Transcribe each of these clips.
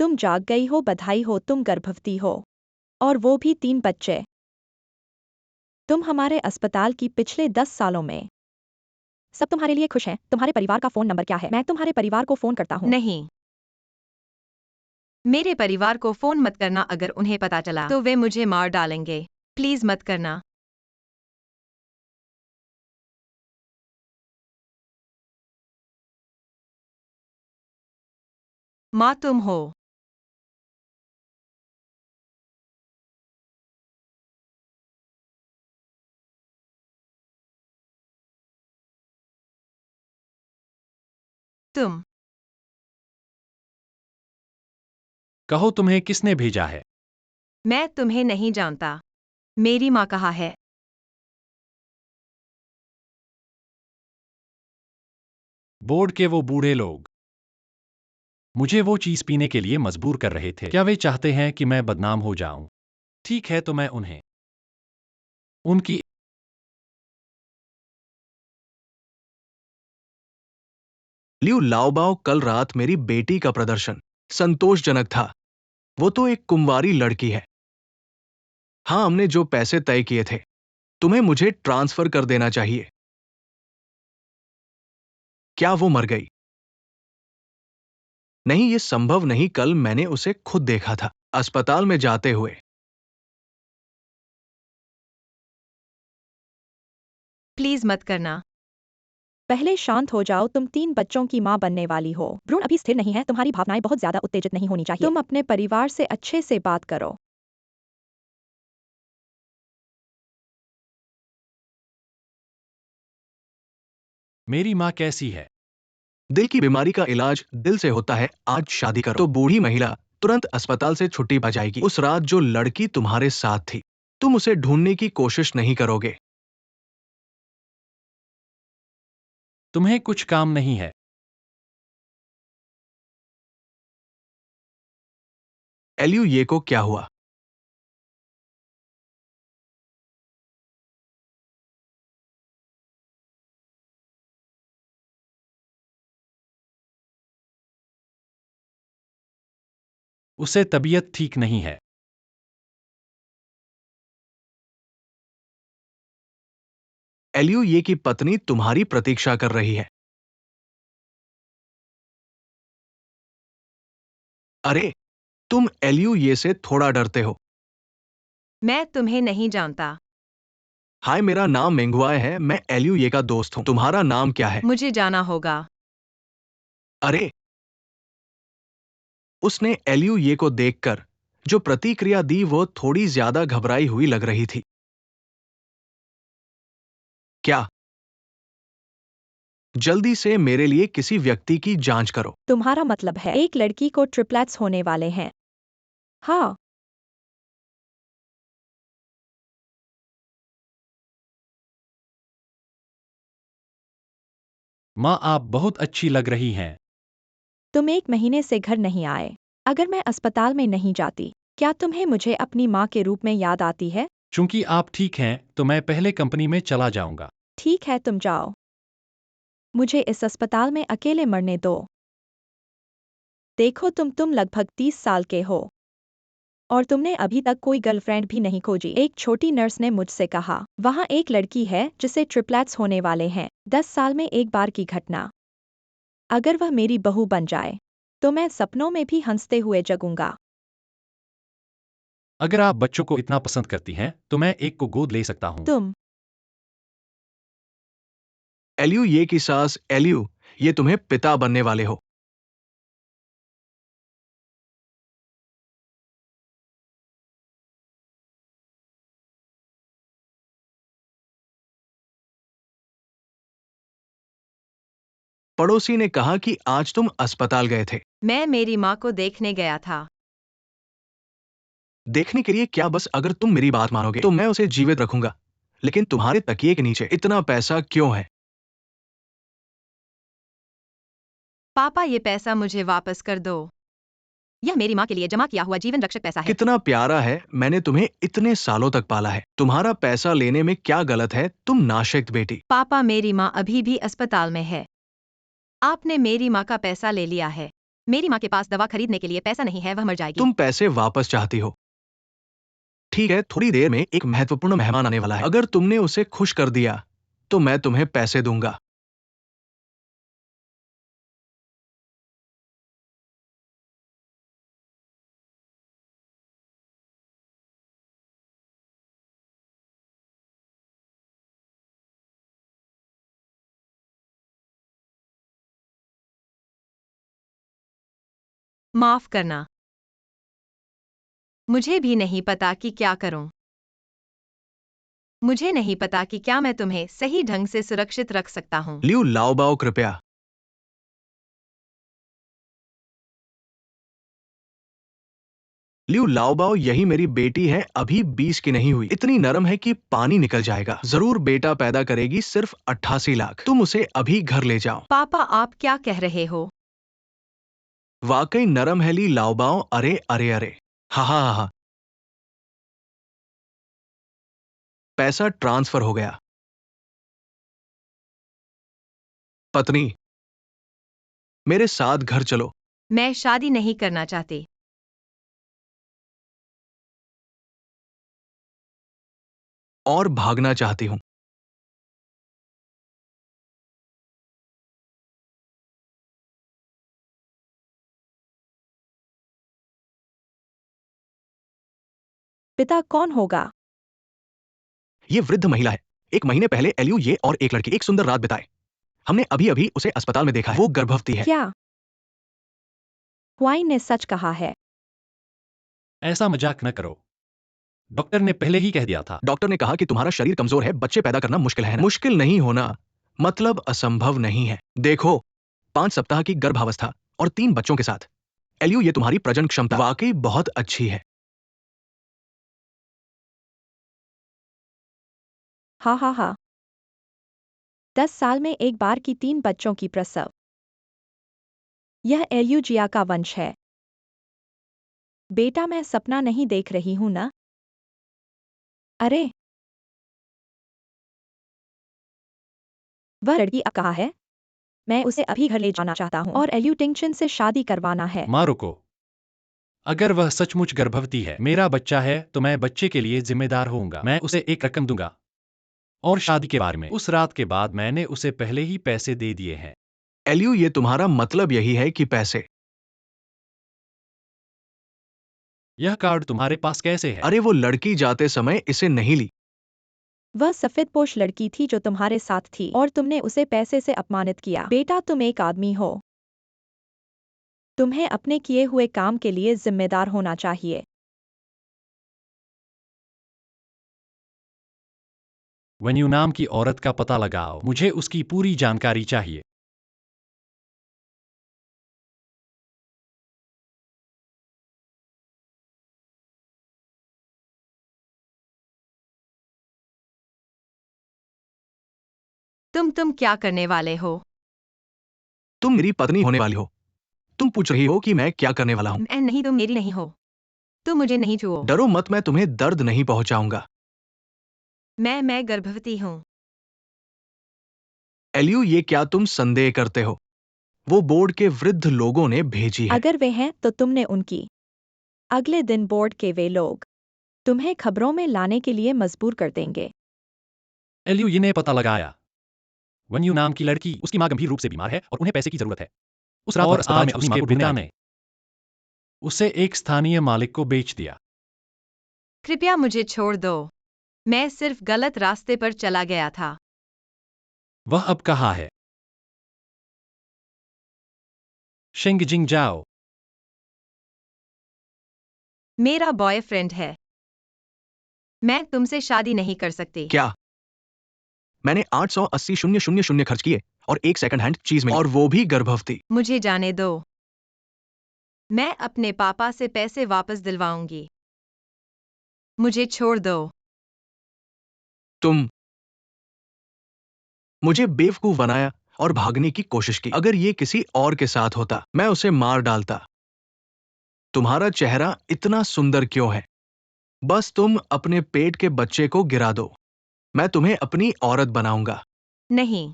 तुम जाग गई हो, बधाई हो, तुम गर्भवती हो। और वो भी 3 बच्चे। तुम हमारे अस्पताल की पिछले 10 सालों में। सब तुम्हारे लिए खुश हैं। तुम्हारे परिवार का फोन नंबर क्या है? मैं तुम्हारे परिवार को फोन करता हूँ। नहीं, मेरे परिवार को फोन मत करना। अगर उन्हें पता चला तो वे मुझे मार डालेंगे। प्लीज मत करना। माँ तुम हो। तुम। कहो तुम्हें किसने भेजा है? मैं तुम्हें नहीं जानता। मेरी माँ कहाँ है? बोर्ड के वो बूढ़े लोग मुझे वो चीज पीने के लिए मजबूर कर रहे थे। क्या वे चाहते हैं कि मैं बदनाम हो जाऊं? ठीक है, तो मैं उन्हें उनकी लियू लाओबाओ, कल रात मेरी बेटी का प्रदर्शन संतोषजनक था। वो तो एक कुंवारी लड़की है। हाँ, हमने जो पैसे तय किए थे तुम्हें मुझे ट्रांसफर कर देना चाहिए। क्या वो मर गई? नहीं, ये संभव नहीं। कल मैंने उसे खुद देखा था अस्पताल में जाते हुए। प्लीज मत करना। पहले शांत हो जाओ। तुम 3 बच्चों की माँ बनने वाली हो। भ्रूण अभी स्थिर नहीं है। तुम्हारी भावनाएं बहुत ज्यादा उत्तेजित नहीं होनी चाहिए। तुम अपने परिवार से अच्छे से बात करो। मेरी माँ कैसी है? दिल की बीमारी का इलाज दिल से होता है। आज शादी करो तो बूढ़ी महिला तुरंत अस्पताल से छुट्टी पा जाएगी। उस रात जो लड़की तुम्हारे साथ थी, तुम उसे ढूंढने की कोशिश नहीं करोगे। तुम्हें कुछ काम नहीं है? एलियू, ये को क्या हुआ? उसे तबीयत ठीक नहीं है। एलियू, ये की पत्नी तुम्हारी प्रतीक्षा कर रही है। अरे, तुम एलियू ये से थोड़ा डरते हो। मैं तुम्हें नहीं जानता। हाय, मेरा नाम मेंगुआय है। मैं एलियू ये का दोस्त हूँ। तुम्हारा नाम क्या है? मुझे जाना होगा। अरे, उसने एलियू ये को देखकर जो प्रतिक्रिया दी वो थोड़ी ज्यादा घबराई हुई लग रही थी। क्या? जल्दी से मेरे लिए किसी व्यक्ति की जांच करो। तुम्हारा मतलब है एक लड़की को ट्रिपलेट्स होने वाले हैं? हाँ। माँ, आप बहुत अच्छी लग रही हैं। तुम 1 महीने से घर नहीं आए। अगर मैं अस्पताल में नहीं जाती, क्या तुम्हें मुझे अपनी माँ के रूप में याद आती है? चूंकि आप ठीक हैं, तो मैं पहले कंपनी में चला जाऊंगा। ठीक है, तुम जाओ। मुझे इस अस्पताल में अकेले मरने दो। देखो, तुम लगभग 30 साल के हो और तुमने अभी तक कोई गर्लफ्रेंड भी नहीं खोजी। एक छोटी नर्स ने मुझसे कहा, वहाँ एक लड़की है जिसे ट्रिपलेट्स होने वाले हैं। 10 साल में एक बार की घटना। अगर वह मेरी बहू बन जाए तो मैं सपनों में भी हंसते हुए जगूंगा। अगर आप बच्चों को इतना पसंद करती हैं, तो मैं एक को गोद ले सकता हूँ। तुम। एलियू ये की सास, एलियू ये तुम्हें पिता बनने वाले हो। पड़ोसी ने कहा कि आज तुम अस्पताल गए थे। मैं मेरी माँ को देखने गया था। देखने के लिए क्या? बस अगर तुम मेरी बात मानोगे तो मैं उसे जीवित रखूंगा। लेकिन तुम्हारे तकिए के नीचे इतना पैसा क्यों है? पापा, ये पैसा मुझे वापस कर दो। यह मेरी माँ के लिए जमा किया हुआ जीवन रक्षक पैसा है। कितना प्यारा है। मैंने तुम्हें इतने सालों तक पाला है। तुम्हारा पैसा लेने में क्या गलत है? तुम नाशक्त बेटी। पापा, मेरी माँ अभी भी अस्पताल में है। आपने मेरी माँ का पैसा ले लिया है। मेरी माँ के पास दवा खरीदने के लिए पैसा नहीं है, वह मर जाएगी। तुम पैसे वापस चाहती हो। ठीक है, थोड़ी देर में एक महत्वपूर्ण मेहमान आने वाला है। अगर तुमने उसे खुश कर दिया तो मैं तुम्हें पैसे दूंगा। माफ करना, मुझे भी नहीं पता कि क्या करूं। मुझे नहीं पता कि क्या मैं तुम्हें सही ढंग से सुरक्षित रख सकता हूं। लियू लाओबाओ, कृपया। लियू लाओबाओ, यही मेरी बेटी है, अभी 20 की नहीं हुई, इतनी नरम है कि पानी निकल जाएगा। जरूर बेटा पैदा करेगी, सिर्फ 88 लाख। तुम उसे अभी घर ले जाओ। पापा, आप क्या कह रहे हो? वाकई नरम है ली लाओबाओ। अरे अरे अरे, हा हा हा हा। पैसा ट्रांसफर हो गया। पत्नी, मेरे साथ घर चलो। मैं शादी नहीं करना चाहती। और भागना चाहती हूँ। पिता कौन होगा? ये वृद्ध महिला है। एक महीने पहले एलियू, ये और एक लड़की एक सुंदर रात बिताए। हमने अभी अभी उसे अस्पताल में देखा है। वो गर्भवती है। क्या हुआइन ने सच कहा है? ऐसा मजाक न करो। डॉक्टर ने पहले ही कह दिया था। डॉक्टर ने कहा कि तुम्हारा शरीर कमजोर है, बच्चे पैदा करना मुश्किल है ना? मुश्किल नहीं होना मतलब असंभव नहीं है। देखो, 5 सप्ताह की गर्भावस्था और 3 बच्चों के साथ एलियू, ये तुम्हारी प्रजनन क्षमता वाकई बहुत अच्छी है। हा हा हा। 10 साल में एक बार की 3 बच्चों की प्रसव। यह एल्यूजिया का वंश है। बेटा, मैं सपना नहीं देख रही हूं ना? अरे, वह लड़की अब कहाँ है? मैं उसे अभी घर ले जाना चाहता हूँ और एल्यू टिंगचन से शादी करवाना है। माँ रुको। अगर वह सचमुच गर्भवती है, मेरा बच्चा है, तो मैं बच्चे के लिए जिम्मेदार होऊंगा। मैं उसे एक रकम दूंगा। और शादी के बारे में, उस रात के बाद मैंने उसे पहले ही पैसे दे दिए हैं। एलियू, ये तुम्हारा मतलब यही है कि पैसे? यह कार्ड तुम्हारे पास कैसे है? अरे, वो लड़की जाते समय इसे नहीं ली। वह सफेदपोश लड़की थी जो तुम्हारे साथ थी और तुमने उसे पैसे से अपमानित किया। बेटा, तुम एक आदमी हो। तुम्हें अपने किए हुए काम के लिए जिम्मेदार होना चाहिए। वेन्यू नाम की औरत का पता लगाओ। मुझे उसकी पूरी जानकारी चाहिए। तुम क्या करने वाले हो? तुम मेरी पत्नी होने वाली हो। तुम पूछ रही हो कि मैं क्या करने वाला हूँ? मैं नहीं, तुम मेरी नहीं हो। तुम मुझे नहीं छुओ। डरो मत, मैं तुम्हें दर्द नहीं पहुंचाऊंगा। मैं गर्भवती हूँ। एलियू, ये क्या तुम संदेह करते हो? वो बोर्ड के वृद्ध लोगों ने भेजी है। अगर वे हैं तो तुमने उनकी। अगले दिन बोर्ड के वे लोग तुम्हें खबरों में लाने के लिए मजबूर कर देंगे। एलियू ने पता लगाया। वेन्यू नाम की लड़की, उसकी माँ गंभीर रूप से बीमार है और उन्हें पैसे की जरूरत है। उस रात वह और अस्पताल में आज अपनी उस माँ के को ढूंढने पिता आई। ने उसे एक स्थानीय मालिक को बेच दिया। कृपया मुझे छोड़ दो। मैं सिर्फ गलत रास्ते पर चला गया था। वह अब कहाँ है? शिंगजिंग जाओ। मेरा बॉयफ्रेंड है। मैं तुमसे शादी नहीं कर सकती। क्या? मैंने 880,000 खर्च किए और एक सेकंड हैंड चीज मिली, और वो भी गर्भवती। मुझे जाने दो। मैं अपने पापा से पैसे वापस दिलवाऊंगी। मुझे छोड़ दो। तुम मुझे बेवकूफ बनाया और भागने की कोशिश की। अगर ये किसी और के साथ होता, मैं उसे मार डालता। तुम्हारा चेहरा इतना सुंदर क्यों है? बस तुम अपने पेट के बच्चे को गिरा दो। मैं तुम्हें अपनी औरत बनाऊंगा। नहीं।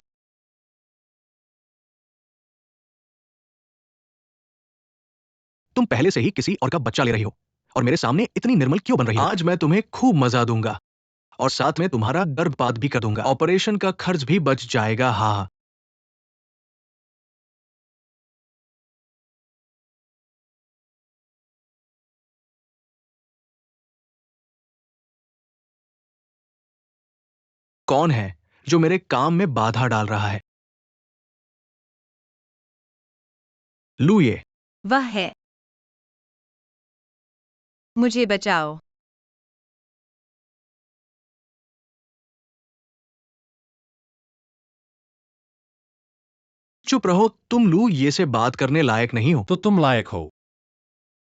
तुम पहले से ही किसी और का बच्चा ले रही हो और मेरे सामने इतनी निर्मल क्यों बन रही हो? आज मैं तुम्हें खूब मजा दूंगा और साथ में तुम्हारा गर्भपात भी कर दूंगा। ऑपरेशन का खर्च भी बच जाएगा। हाँ। कौन है जो मेरे काम में बाधा डाल रहा है? लू, ये वह है। मुझे बचाओ। चुप रहो तुम। लू, ये से बात करने लायक नहीं हो। तो तुम लायक हो।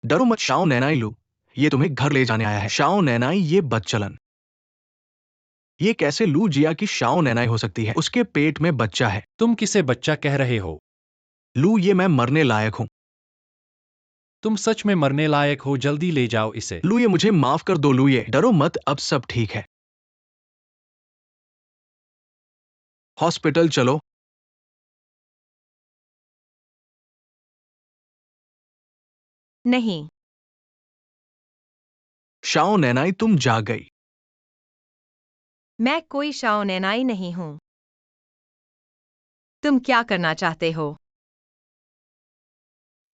डरो मत शाओ नैनाई। लू, ये तुम्हें घर ले जाने आया है। शाओ नैनाई, ये बदचलन। ये कैसे लू जिया की शाओ नैनाई हो सकती है? उसके पेट में बच्चा है। तुम किसे बच्चा कह रहे हो? लू, ये मैं मरने लायक हूं। तुम सच में मरने लायक हो। जल्दी ले जाओ इसे। लू, ये मुझे माफ कर दो। लू, ये डरो मत, अब सब ठीक है। हॉस्पिटल चलो। नहीं। शाओ नैनाई, तुम जाग गई। मैं कोई शाओनेनाई नहीं हूं। तुम क्या करना चाहते हो?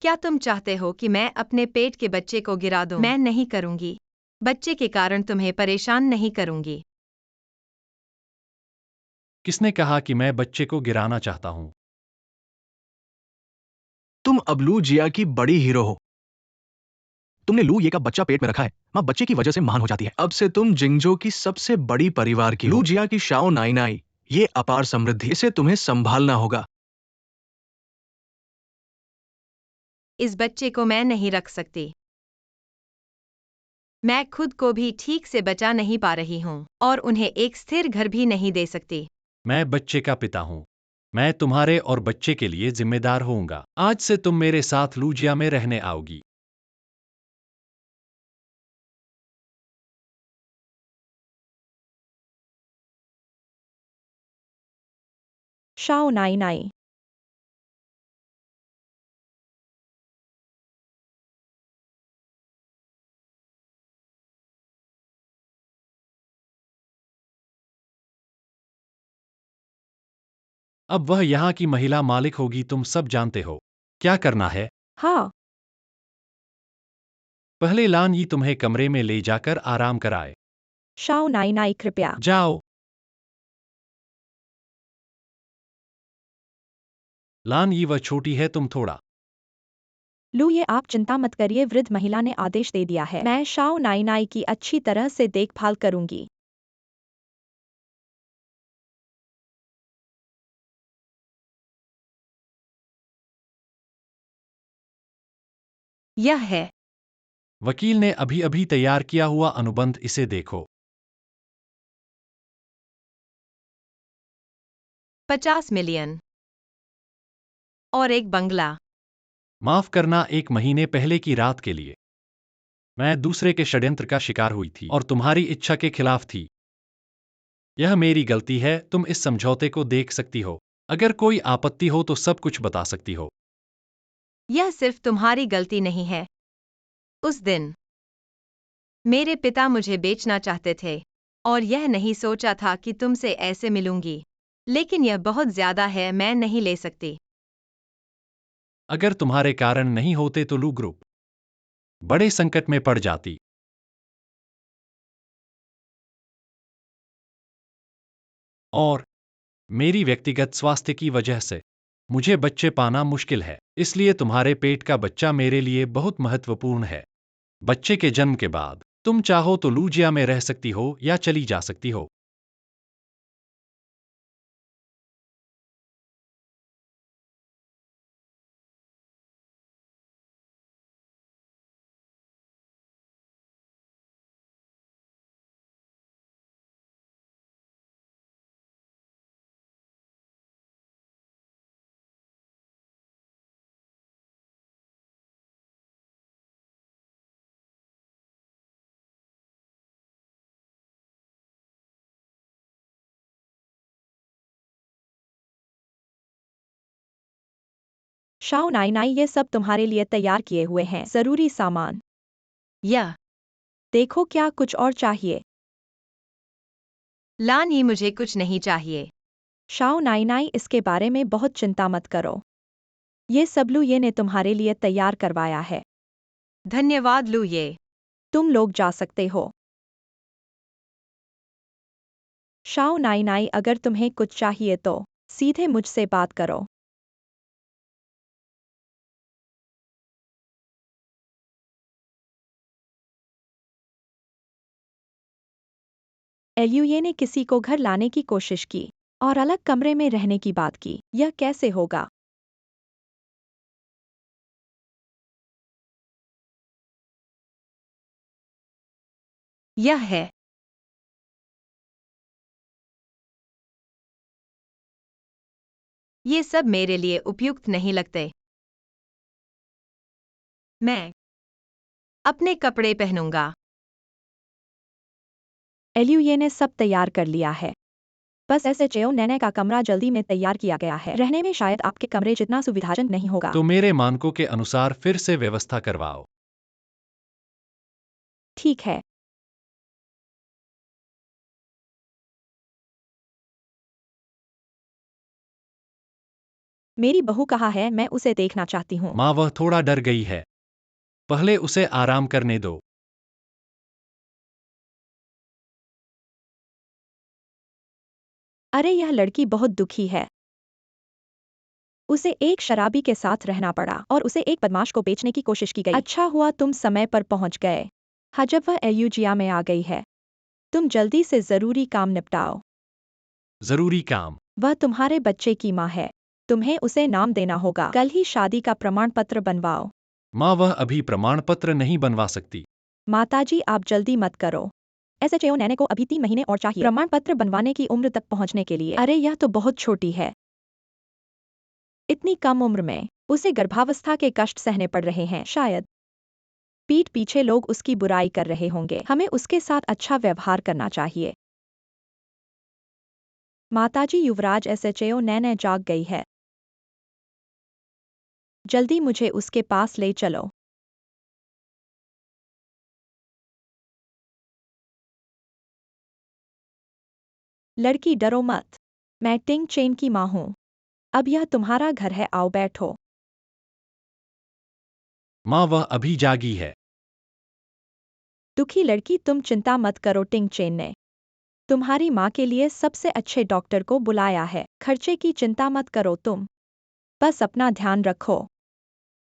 क्या तुम चाहते हो कि मैं अपने पेट के बच्चे को गिरा दूं? मैं नहीं करूंगी। बच्चे के कारण तुम्हें परेशान नहीं करूंगी। किसने कहा कि मैं बच्चे को गिराना चाहता हूं? तुम अब लू जिया की बड़ी हीरो हो। तुमने लू ये का बच्चा पेट में रखा है। मां बच्चे की वजह से महान हो जाती है। अब से तुम जिंगजो की सबसे बड़ी परिवार की लू जिया की शाओ नाई नाई। ये अपार समृद्धि, इसे तुम्हें संभालना होगा। इस बच्चे को मैं नहीं रख सकती। मैं खुद को भी ठीक से बचा नहीं पा रही हूं और उन्हें एक स्थिर घर भी नहीं दे सकती। मैं बच्चे का पिता हूं। मैं तुम्हारे और बच्चे के लिए जिम्मेदार होऊंगा। आज से तुम मेरे साथ लूजिया में रहने आओगी। शाओ नाई नाई। अब वह यहाँ की महिला मालिक होगी। तुम सब जानते हो क्या करना है। हाँ। पहले लान यी तुम्हें कमरे में ले जाकर आराम कराए। शाओ नाई नाई, कृपया। जाओ। लान यी वह छोटी है। तुम थोड़ा। लू, ये आप चिंता मत करिए, वृद्ध महिला ने आदेश दे दिया है। मैं शाओ नाई नाई की अच्छी तरह से देखभाल करूंगी। यह है। वकील ने अभी अभी तैयार किया हुआ अनुबंध, इसे देखो। 50 मिलियन और एक बंगला। माफ करना, 1 महीने पहले की रात के लिए। मैं दूसरे के षड्यंत्र का शिकार हुई थी और तुम्हारी इच्छा के खिलाफ थी। यह मेरी गलती है। तुम इस समझौते को देख सकती हो। अगर कोई आपत्ति हो तो सब कुछ बता सकती हो। यह सिर्फ तुम्हारी गलती नहीं है। उस दिन मेरे पिता मुझे बेचना चाहते थे और यह नहीं सोचा था कि तुमसे ऐसे मिलूंगी। लेकिन यह बहुत ज्यादा है, मैं नहीं ले सकती। अगर तुम्हारे कारण नहीं होते तो लू ग्रुप बड़े संकट में पड़ जाती। और मेरी व्यक्तिगत स्वास्थ्य की वजह से मुझे बच्चे पाना मुश्किल है। इसलिए तुम्हारे पेट का बच्चा मेरे लिए बहुत महत्वपूर्ण है। बच्चे के जन्म के बाद तुम चाहो तो लूजिया में रह सकती हो या चली जा सकती हो। शाओ नाई नाई, ये सब तुम्हारे लिए तैयार किए हुए हैं जरूरी सामान। यह देखो क्या कुछ और चाहिए। लान, ये मुझे कुछ नहीं चाहिए। शाओ नाई नाई, इसके बारे में बहुत चिंता मत करो। ये सब लू ये ने तुम्हारे लिए तैयार करवाया है। धन्यवाद लू ये। तुम लोग जा सकते हो। शाओ नाई नाई, अगर तुम्हें कुछ चाहिए तो सीधे मुझसे बात करो। एल्यूये ने किसी को घर लाने की कोशिश की और अलग कमरे में रहने की बात की। यह कैसे होगा? यह है। ये सब मेरे लिए उपयुक्त नहीं लगते। मैं अपने कपड़े पहनूंगा। एल्यूये ने सब तैयार कर लिया है। बस ऐसे चेओ नैने का कमरा जल्दी में तैयार किया गया है। रहने में शायद आपके कमरे जितना सुविधाजनक नहीं होगा। तो मेरे मानकों के अनुसार फिर से व्यवस्था करवाओ। ठीक है। मेरी बहू कहाँ है? मैं उसे देखना चाहती हूँ। माँ, वह थोड़ा डर गई है। पहले उसे आराम करने दो। अरे यह लड़की बहुत दुखी है। उसे एक शराबी के साथ रहना पड़ा और उसे एक बदमाश को बेचने की कोशिश की गई। अच्छा हुआ तुम समय पर पहुंच गए। हाँ, जब वह एल्यूजिया में आ गई है। तुम जल्दी से जरूरी काम निपटाओ। जरूरी काम? वह तुम्हारे बच्चे की माँ है। तुम्हें उसे नाम देना होगा। कल ही शादी का प्रमाण पत्र बनवाओ। माँ, वह अभी प्रमाण पत्र नहीं बनवा सकती। माताजी, आप जल्दी मत करो। एसएचओ नैने को अभी 3 महीने और चाहिए प्रमाण पत्र बनवाने की उम्र तक पहुंचने के लिए। अरे यह तो बहुत छोटी है। इतनी कम उम्र में उसे गर्भावस्था के कष्ट सहने पड़ रहे हैं शायद। पीठ पीछे लोग उसकी बुराई कर रहे होंगे। हमें उसके साथ अच्छा व्यवहार करना चाहिए। माताजी, युवराज एसएचओ नैने जाग गई है। जल्दी मुझे उसके पास ले चलो। लड़की, डरो मत। मैं टिंग चेन की माँ हूँ। अब यह तुम्हारा घर है, आओ बैठो। माँ, वह अभी जागी है। दुखी लड़की, तुम चिंता मत करो। टिंग चेन ने तुम्हारी माँ के लिए सबसे अच्छे डॉक्टर को बुलाया है। खर्चे की चिंता मत करो तुम। बस अपना ध्यान रखो।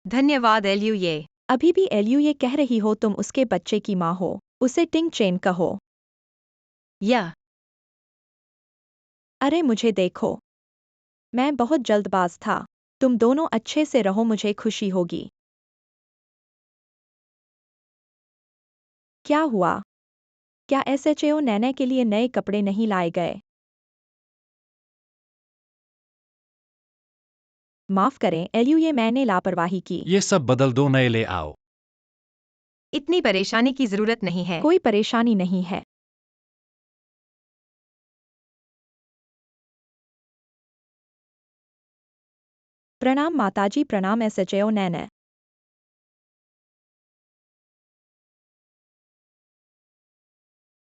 धन्यवाद एल्यू ये। अभी भी एल्यू ये कह रही हो? तुम उसके बच्चे की माँ हो। उसे टिंग चेन कहो। यह अरे मुझे देखो। मैं बहुत जल्दबाज था। तुम दोनों अच्छे से रहो, मुझे खुशी होगी। क्या हुआ? क्या एसएचओ नैने के लिए नए कपड़े नहीं लाए गए? माफ करें एल्यू, ये मैंने लापरवाही की। ये सब बदल दो, नए ले आओ। इतनी परेशानी की जरूरत नहीं है। कोई परेशानी नहीं है। प्रणाम माताजी। प्रणाम एसएचओ नैने।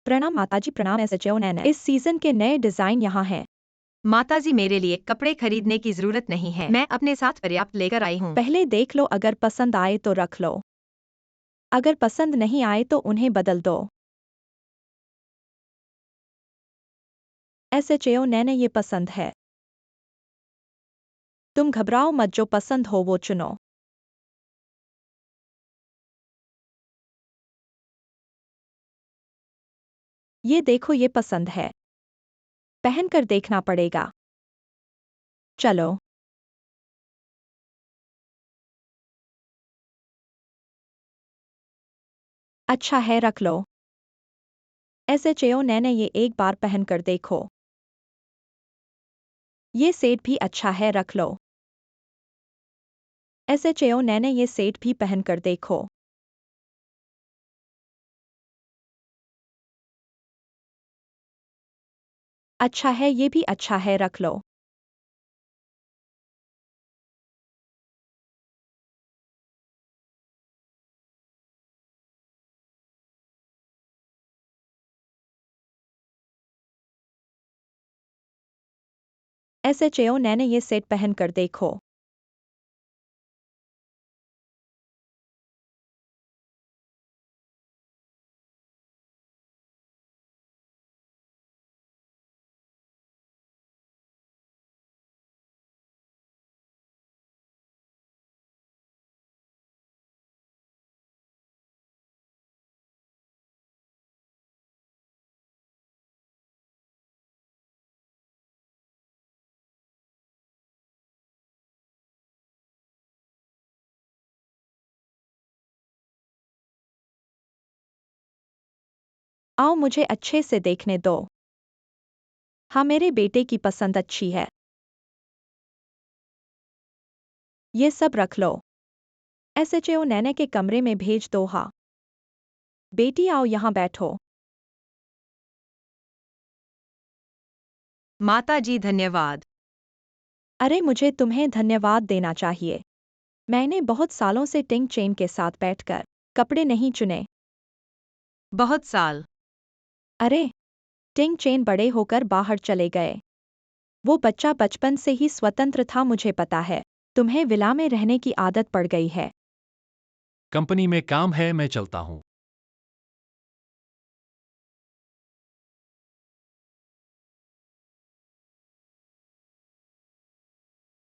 प्रणाम माताजी। प्रणाम एसएचओ नैने। इस सीजन के नए डिजाइन यहाँ हैं। माताजी, मेरे लिए कपड़े खरीदने की जरूरत नहीं है। मैं अपने साथ पर्याप्त लेकर आई हूँ। पहले देख लो, अगर पसंद आए तो रख लो। अगर पसंद नहीं आए तो उन्हें बदल दो। एसएचओ नैने, ये पसंद है। तुम घबराओ मत, जो पसंद हो वो चुनो। ये देखो, ये पसंद है। पहनकर देखना पड़ेगा। चलो। अच्छा है, रख लो। एसएचओ नैने, ये एक बार पहनकर देखो। ये सेट भी अच्छा है, रख लो। एसएचओ नैने, ये सेट भी पहनकर देखो। अच्छा है, ये भी अच्छा है, रख लो। SHO नैने ये सेट पहन कर देखो। आओ मुझे अच्छे से देखने दो। हाँ, मेरे बेटे की पसंद अच्छी है। ये सब रख लो। SHO नैने के कमरे में भेज दो। हाँ बेटी, आओ यहाँ बैठो। माता जी धन्यवाद। अरे, मुझे तुम्हें धन्यवाद देना चाहिए। मैंने बहुत सालों से टिंग चेन के साथ बैठकर कपड़े नहीं चुने। बहुत साल। अरे, टिंग चेन बड़े होकर बाहर चले गए। वो बच्चा बचपन से ही स्वतंत्र था, मुझे पता है। तुम्हें विला में रहने की आदत पड़ गई है। कंपनी में काम है, मैं चलता हूँ।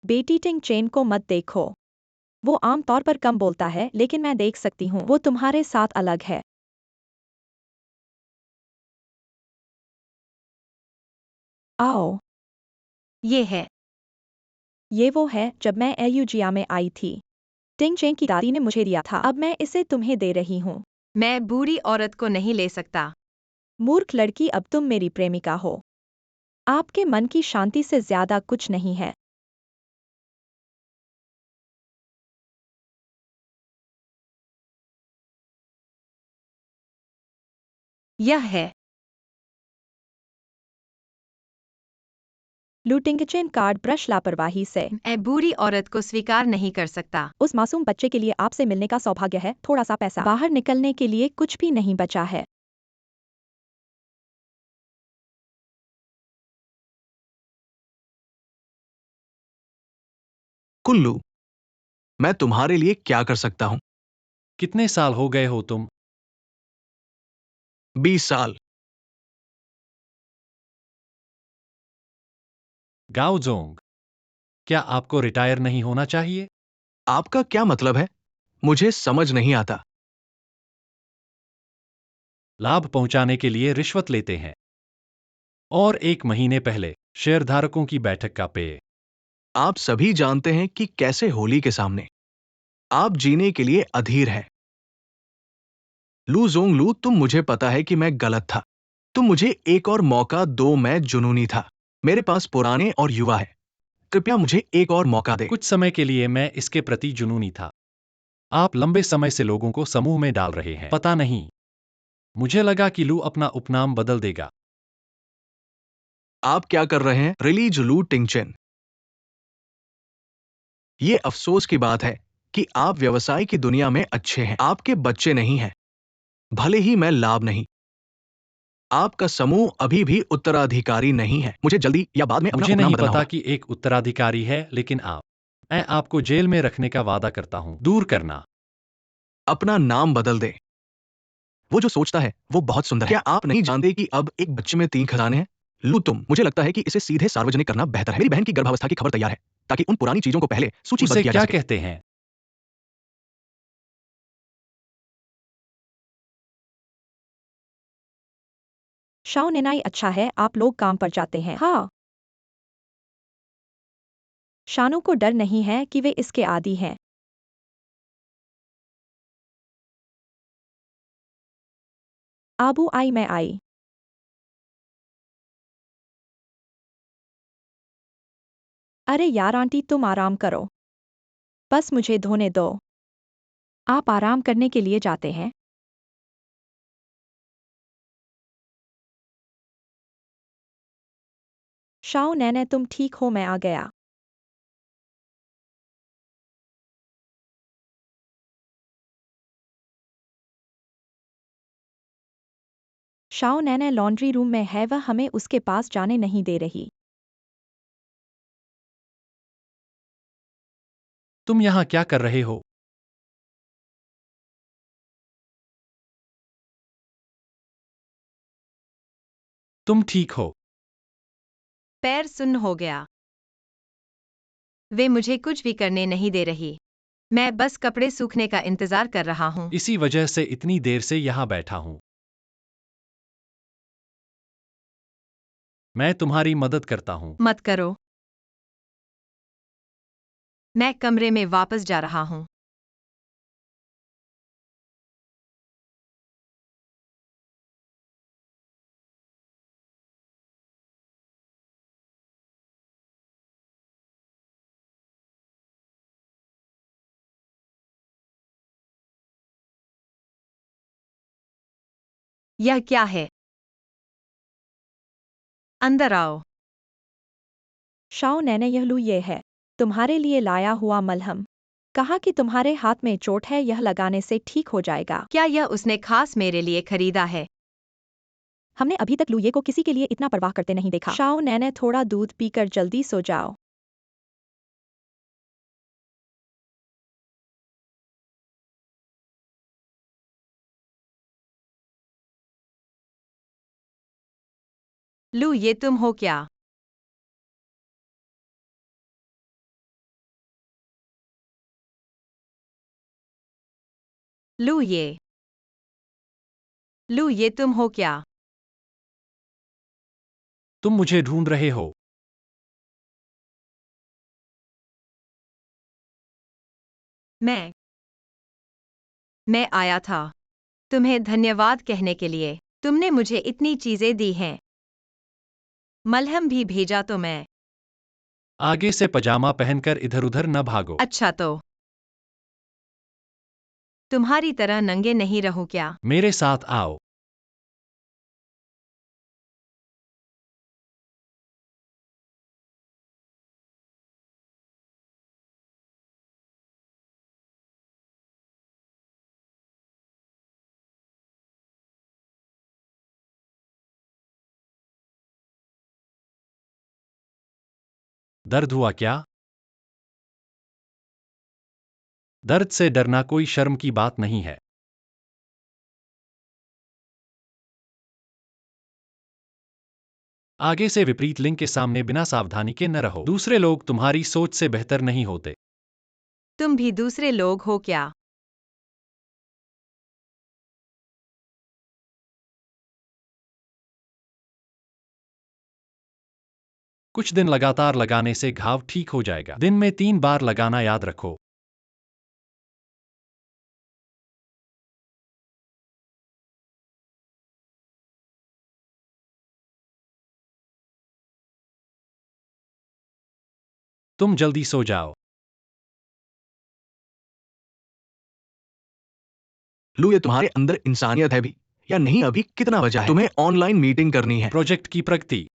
बेटी, टिंग चेन को मत देखो। वो आमतौर पर कम बोलता है, लेकिन मैं देख सकती हूँ वो तुम्हारे साथ अलग है। आओ। ये है। ये वो है जब मैं एयुजिया में आई थी। टिंग चेन की दादी ने मुझे दिया था, अब मैं इसे तुम्हें दे रही हूँ। मैं बूढ़ी औरत को नहीं ले सकता। मूर्ख लड़की, अब तुम मेरी प्रेमिका हो। आपके मन की शांति से ज्यादा कुछ नहीं है। यह है। लूटिंगचेन कार्ड ब्रश लापरवाही से। मैं बूढ़ी औरत को स्वीकार नहीं कर सकता। उस मासूम बच्चे के लिए आपसे मिलने का सौभाग्य है। थोड़ा सा पैसा, बाहर निकलने के लिए कुछ भी नहीं बचा है। कुल्लू, मैं तुम्हारे लिए क्या कर सकता हूं? कितने साल हो गए हो तुम? 20 साल। गाओ जोंग, क्या आपको रिटायर नहीं होना चाहिए? आपका क्या मतलब है? मुझे समझ नहीं आता। लाभ पहुंचाने के लिए रिश्वत लेते हैं। और 1 महीने पहले शेयरधारकों की बैठक का पेय। आप सभी जानते हैं कि कैसे होली के सामने आप जीने के लिए अधीर है। लू जोंग लू, तुम, मुझे पता है कि मैं गलत था। तुम मुझे एक और मौका दो, मैं जुनूनी था। मेरे पास पुराने और युवा है। कृपया मुझे एक और मौका दें। कुछ समय के लिए मैं इसके प्रति जुनूनी था। आप लंबे समय से लोगों को समूह में डाल रहे हैं। पता नहीं, मुझे लगा कि लू अपना उपनाम बदल देगा। आप क्या कर रहे हैं, रिलीज लू टिंगचेन? ये अफसोस की बात है कि आप व्यवसाय की दुनिया में अच्छे हैं, आपके बच्चे नहीं हैं। भले ही मैं लाभ नहीं, आपका समूह अभी भी उत्तराधिकारी नहीं है। मुझे जल्दी या बाद में अपना मुझे उपनाम नहीं बदलना पता होगा। कि एक उत्तराधिकारी है, लेकिन मैं आपको जेल में रखने का वादा करता हूं। दूर करना। अपना नाम बदल दे। वो जो सोचता है वो बहुत सुंदर है। क्या आप नहीं जानते कि अब एक बच्चे में 3 खजाने हैं? लू तुम, मुझे लगता है कि इसे सीधे सार्वजनिक करना बेहतर है। मेरी बहन की गर्भावस्था की खबर तैयार है, ताकि उन पुरानी चीजों को पहले सूचीबद्ध उसे किया जा क्या सके। कहते हैं? शाओ नेनाई, अच्छा है आप लोग काम पर जाते हैं। हाँ, शानू को डर नहीं है कि वे इसके आदी हैं। आबू आई, मैं आई। अरे यार आंटी, तुम आराम करो। बस मुझे धोने दो। आप आराम करने के लिए जाते हैं? शाओ नैने, तुम ठीक हो? मैं आ गया। शाओ नैने लॉन्ड्री रूम में है, वह हमें उसके पास जाने नहीं दे रही। तुम यहाँ क्या कर रहे हो? तुम ठीक हो? पैर सुन्न हो गया। वे मुझे कुछ भी करने नहीं दे रही। मैं बस कपड़े सूखने का इंतजार कर रहा हूँ। इसी वजह से इतनी देर से यहाँ बैठा हूँ। मैं तुम्हारी मदद करता हूँ। मत करो। मैं कमरे में वापस जा रहा हूँ। यह क्या है? अंदर आओ। शाओ नैने यह लू ये है तुम्हारे लिए लाया हुआ मलहम। कहा कि तुम्हारे हाथ में चोट है, यह लगाने से ठीक हो जाएगा। क्या यह उसने खास मेरे लिए खरीदा है? हमने अभी तक लुये को किसी के लिए इतना परवाह करते नहीं देखा। शाओ नैने थोड़ा दूध पीकर जल्दी सो जाओ। लू, ये तुम हो क्या? लू, ये तुम हो क्या? तुम मुझे ढूंढ रहे हो? मैं आया था तुम्हें धन्यवाद कहने के लिए। तुमने मुझे इतनी चीजें दी हैं। मलहम भी भेजा तो मैं। आगे से पजामा पहनकर इधर-उधर न भागो। अच्छा, तो तुम्हारी तरह नंगे नहीं रहूं क्या? मेरे साथ आओ। दर्द हुआ क्या? दर्द से डरना कोई शर्म की बात नहीं है। आगे से विपरीत लिंग के सामने बिना सावधानी के न रहो। दूसरे लोग तुम्हारी सोच से बेहतर नहीं होते। तुम भी दूसरे लोग हो क्या? कुछ दिन लगातार लगाने से घाव ठीक हो जाएगा। दिन में 3 बार लगाना याद रखो। तुम जल्दी सो जाओ। लू, ये तुम्हारे अंदर इंसानियत है भी या नहीं? अभी कितना बजा है? तुम्हें ऑनलाइन मीटिंग करनी है। प्रोजेक्ट की प्रगति।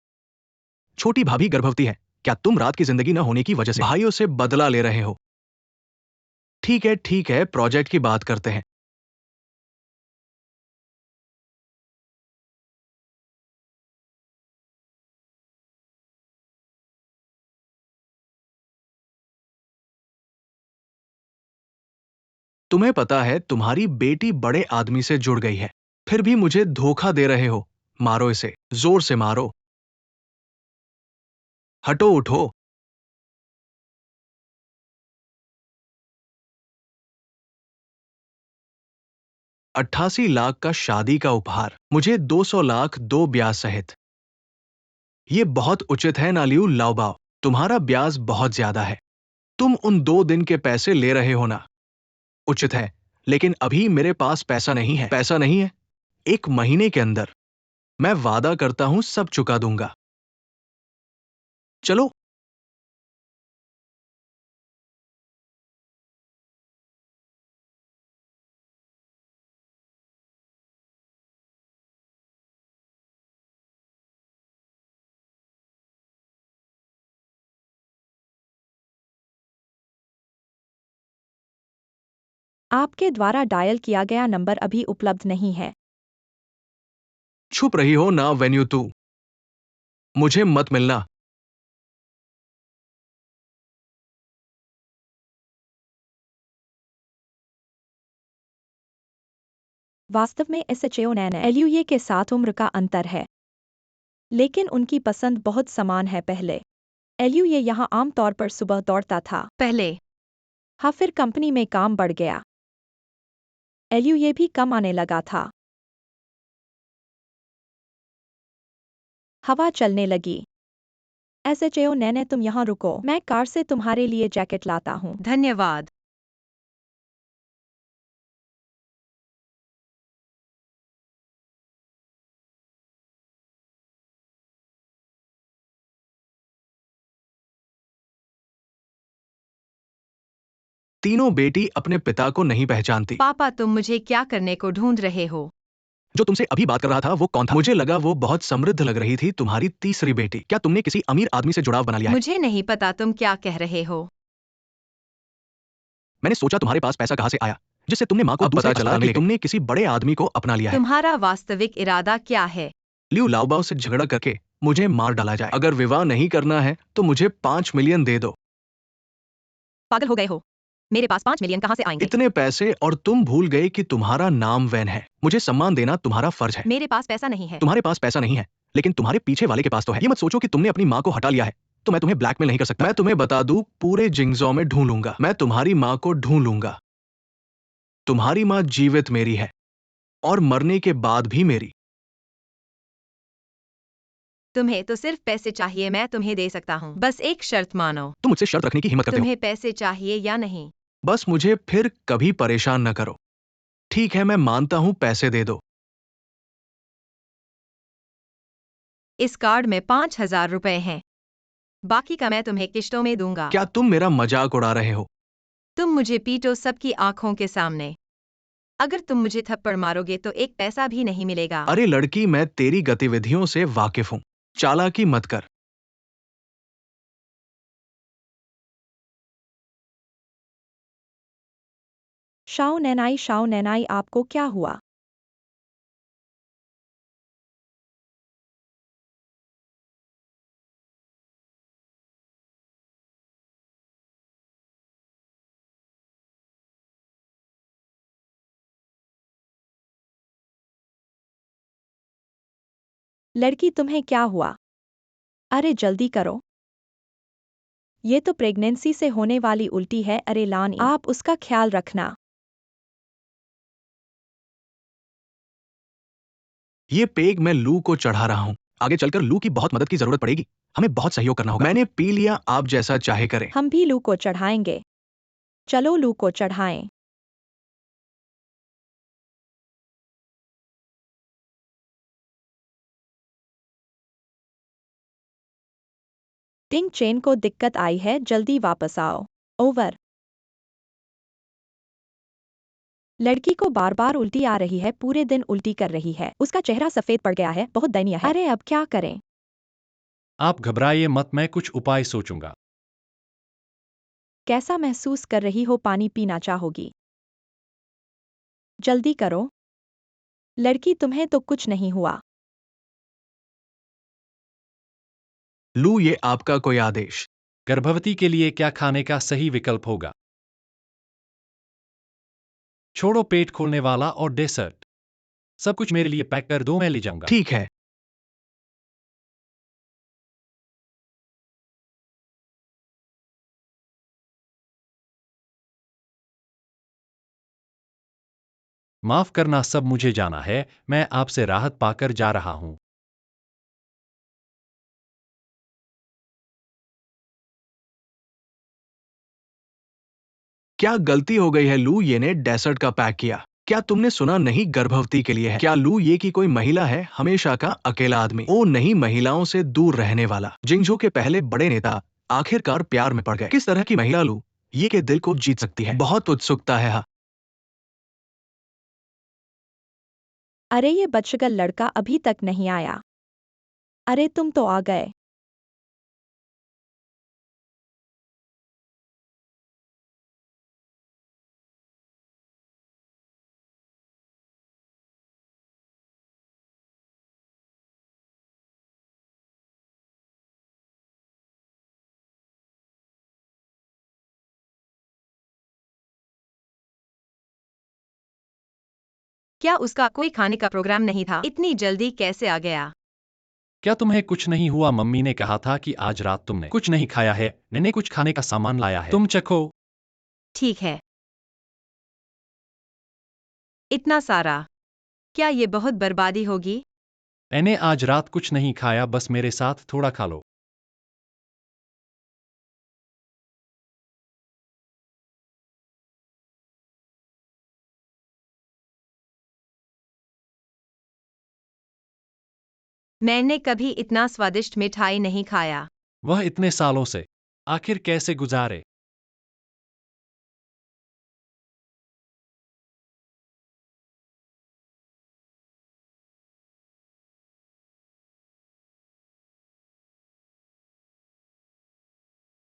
छोटी भाभी गर्भवती है। क्या तुम रात की जिंदगी न होने की वजह से भाइयों से बदला ले रहे हो? ठीक है, प्रोजेक्ट की बात करते हैं। तुम्हें पता है तुम्हारी बेटी बड़े आदमी से जुड़ गई है, फिर भी मुझे धोखा दे रहे हो। मारो इसे, जोर से मारो। हटो, उठो। 88 लाख का शादी का उपहार, मुझे 200 लाख दो ब्याज सहित। ये बहुत उचित है ना लियू लाओबाओ? तुम्हारा ब्याज बहुत ज्यादा है। तुम उन 2 दिन के पैसे ले रहे हो ना? उचित है, लेकिन अभी मेरे पास पैसा नहीं है। पैसा नहीं है? 1 महीने के अंदर मैं वादा करता हूं सब चुका दूंगा। चलो। आपके द्वारा डायल किया गया नंबर अभी उपलब्ध नहीं है। छुप रही हो ना वेन्यू तू? मुझे मत मिलना। वास्तव में एसएचओ नैना एलयूए के साथ उम्र का अंतर है, लेकिन उनकी पसंद बहुत समान है। पहले एलयूए यहाँ आमतौर पर सुबह दौड़ता था। पहले हाँ, फिर कंपनी में काम बढ़ गया, एलयूए भी कम आने लगा था। हवा चलने लगी। एसएचओ नैने, तुम यहाँ रुको, मैं कार से तुम्हारे लिए जैकेट लाता हूँ। धन्यवाद। तीनों बेटी अपने पिता को नहीं पहचानती। पापा, तुम मुझे क्या करने को ढूंढ रहे हो? जो तुमसे अभी बात कर रहा था वो कौन था? मुझे लगा वो बहुत समृद्ध लग रही थी, तुम्हारी तीसरी बेटी। क्या तुमने किसी अमीर आदमी से जुड़ाव बना लिया है? मुझे नहीं पता तुम क्या कह रहे हो। मैंने सोचा तुम्हारे पास पैसा कहाँ से आया जिससे तुमने माँ को अब दूसरे पता चला अस्पताल में कि ले गए। तुमने किसी बड़े आदमी को अपना लिया है। तुम्हारा वास्तविक इरादा क्या है? लियू लाओबाओ से झगड़ा करके मुझे मार डाला जाए। अगर विवाह नहीं करना है तो मुझे 5 मिलियन दे दो। पागल हो गए हो? मेरे पास 5 मिलियन कहाँ से आएंगे? इतने पैसे और तुम भूल गए कि तुम्हारा नाम वैन है। मुझे सम्मान देना तुम्हारा फर्ज है। मेरे पास पैसा नहीं है। तुम्हारे पास पैसा नहीं है लेकिन तुम्हारे पीछे वाले के पास तो है। ये मत सोचो कि तुमने अपनी माँ को हटा लिया है तो मैं तुम्हें ब्लैकमेल नहीं कर सकता। मैं तुम्हें बता दूं, पूरे जिंगजो में ढूंढ लूंगा। मैं तुम्हारी माँ को ढूंढ लूंगा। तुम्हारी माँ जीवित मेरी है और मरने के बाद भी मेरी। तुम्हें तो सिर्फ पैसे चाहिए, मैं तुम्हें दे सकता हूँ। बस एक शर्त मानो। तुम मुझसे शर्त रखने की हिम्मत करते हो? तुम्हें पैसे चाहिए या नहीं? बस मुझे फिर कभी परेशान न करो। ठीक है, मैं मानता हूं, पैसे दे दो। इस कार्ड में 5,000 रुपए हैं। बाकी का मैं तुम्हें किश्तों में दूंगा। क्या तुम मेरा मजाक उड़ा रहे हो? तुम मुझे पीटो सबकी आंखों के सामने। अगर तुम मुझे थप्पड़ मारोगे तो एक पैसा भी नहीं मिलेगा। अरे लड़की, मैं तेरी गतिविधियों से वाकिफ हूं। चालाकी मत कर। शाओ नैनाई, आपको क्या हुआ? लड़की, तुम्हें क्या हुआ? अरे जल्दी करो, ये तो प्रेगनेंसी से होने वाली उल्टी है। अरे लानी, आप उसका ख्याल रखना। ये पेग मैं लू को चढ़ा रहा हूं। आगे चलकर लू की बहुत मदद की जरूरत पड़ेगी। हमें बहुत सहयोग करना होगा। मैंने पी लिया, आप जैसा चाहे करें। हम भी लू को चढ़ाएंगे। चलो लू को चढ़ाएं। टिंग चेन को दिक्कत आई है, जल्दी वापस आओ। ओवर। लड़की को बार बार उल्टी आ रही है, पूरे दिन उल्टी कर रही है। उसका चेहरा सफेद पड़ गया है, बहुत दयनीय है। अरे अब क्या करें? आप घबराइए मत, मैं कुछ उपाय सोचूंगा। कैसा महसूस कर रही हो? पानी पीना चाहोगी? जल्दी करो। लड़की, तुम्हें तो कुछ नहीं हुआ। लू, ये आपका कोई आदेश? गर्भवती के लिए क्या खाने का सही विकल्प होगा? छोड़ो, पेट खोलने वाला और डेसर्ट सब कुछ मेरे लिए पैक कर दो, मैं ले जाऊंगा। ठीक है। माफ करना, सब मुझे जाना है। मैं आपसे राहत पाकर जा रहा हूं। क्या गलती हो गई है लू? ये ने डेसर्ट का पैक किया। क्या तुमने सुना नहीं? गर्भवती के लिए है। क्या लू ये की कोई महिला है? हमेशा का अकेला आदमी। ओ नहीं, महिलाओं से दूर रहने वाला। जिंगजो के पहले बड़े नेता आखिरकार प्यार में पड़ गए। किस तरह की महिला लू ये के दिल को जीत सकती है? बहुत उत्सुकता है। हाँ, अरे ये बचगल लड़का अभी तक नहीं आया। अरे तुम तो आ गए। क्या उसका कोई खाने का प्रोग्राम नहीं था? इतनी जल्दी कैसे आ गया? क्या तुम्हें कुछ नहीं हुआ? मम्मी ने कहा था कि आज रात तुमने कुछ नहीं खाया है। मैंने कुछ खाने का सामान लाया है, तुम चखो। ठीक है। इतना सारा। क्या ये बहुत बर्बादी होगी? मैंने आज रात कुछ नहीं खाया, बस मेरे साथ थोड़ा खा लो। मैंने कभी इतना स्वादिष्ट मिठाई नहीं खाया। वह इतने सालों से आखिर कैसे गुजारे?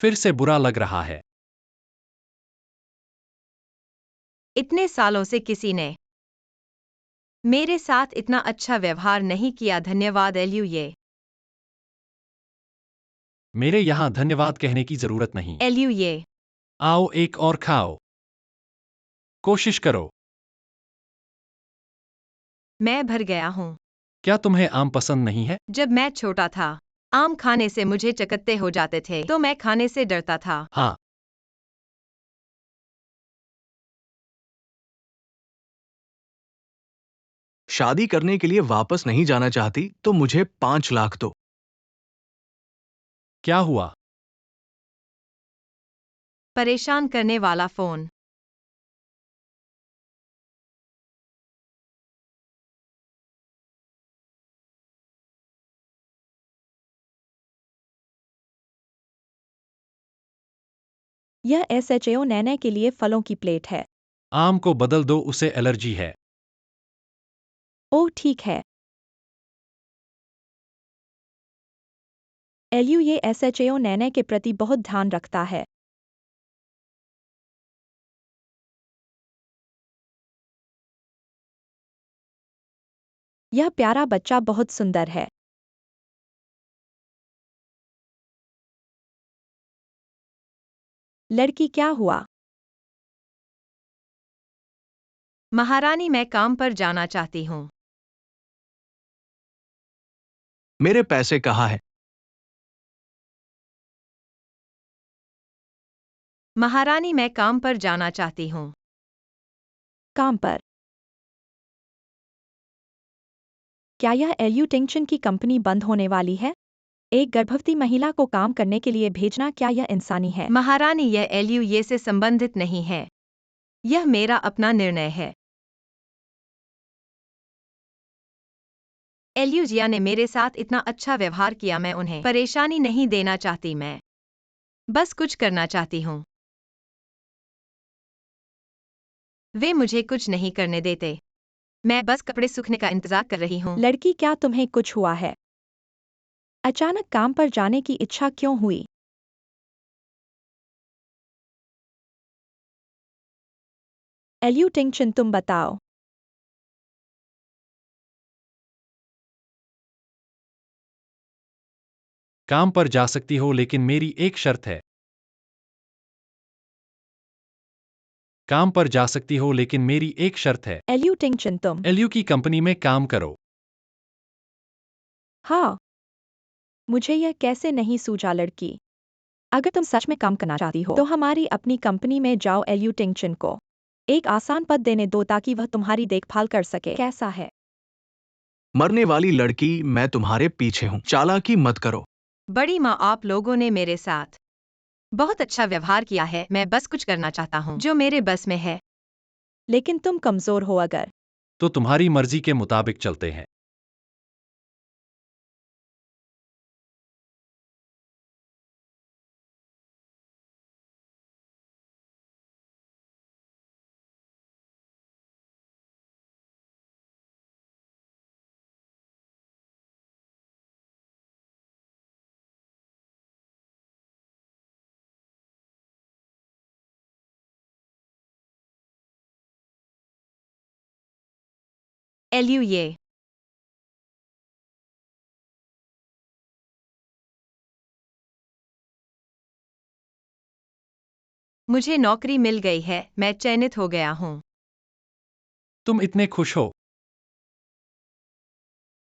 फिर से बुरा लग रहा है। इतने सालों से किसी ने मेरे साथ इतना अच्छा व्यवहार नहीं किया। धन्यवाद एल्यूये। मेरे यहाँ धन्यवाद कहने की जरूरत नहीं। एल्यूये। आओ एक और खाओ। कोशिश करो। मैं भर गया हूँ। क्या तुम्हें आम पसंद नहीं है? जब मैं छोटा था, आम खाने से मुझे चकत्ते हो जाते थे, तो मैं खाने से डरता था। हाँ। शादी करने के लिए वापस नहीं जाना चाहती तो मुझे 5 लाख दो। क्या हुआ? परेशान करने वाला फोन। यह SHO नैने के लिए फलों की प्लेट है। आम को बदल दो, उसे एलर्जी है। ओह ठीक है। एल्यू ये SHO नैने के प्रति बहुत ध्यान रखता है। यह प्यारा बच्चा बहुत सुंदर है। लड़की क्या हुआ? महारानी, मैं काम पर जाना चाहती हूँ। मेरे पैसे कहाँ हैं? महारानी, मैं काम पर जाना चाहती हूँ। काम पर। क्या यह एल्यू टिंगचन की कंपनी बंद होने वाली है? एक गर्भवती महिला को काम करने के लिए भेजना, क्या यह इंसानी है? महारानी, यह एल्यूये से संबंधित नहीं है। यह मेरा अपना निर्णय है। एल्यूजिया ने मेरे साथ इतना अच्छा व्यवहार किया, मैं उन्हें परेशानी नहीं देना चाहती। मैं बस कुछ करना चाहती हूँ। वे मुझे कुछ नहीं करने देते। मैं बस कपड़े सूखने का इंतजार कर रही हूँ। लड़की, क्या तुम्हें कुछ हुआ है? अचानक काम पर जाने की इच्छा क्यों हुई? एल्यू टिंगचन, तुम बताओ। काम पर जा सकती हो, लेकिन मेरी एक शर्त है। काम पर जा सकती हो, लेकिन मेरी एक शर्त है। एल्यू टिंगचन, तुम। एलयू की कंपनी में काम करो। हाँ। मुझे यह कैसे नहीं सूझा लड़की। अगर तुम सच में काम करना चाहती हो तो हमारी अपनी कंपनी में जाओ। एल्यू टिंगचन को एक आसान पद देने दो ताकि वह तुम्हारी देखभाल कर सके। कैसा है? मरने वाली लड़की, मैं तुम्हारे पीछे हूं। चालाकी मत करो। बड़ी माँ, आप लोगों ने मेरे साथ बहुत अच्छा व्यवहार किया है। मैं बस कुछ करना चाहता हूँ जो मेरे बस में है। लेकिन तुम कमजोर हो। अगर तो तुम्हारी मर्जी के मुताबिक चलते हैं। एल्यूये। मुझे नौकरी मिल गई है। मैं चयनित हो गया हूँ। तुम इतने खुश हो।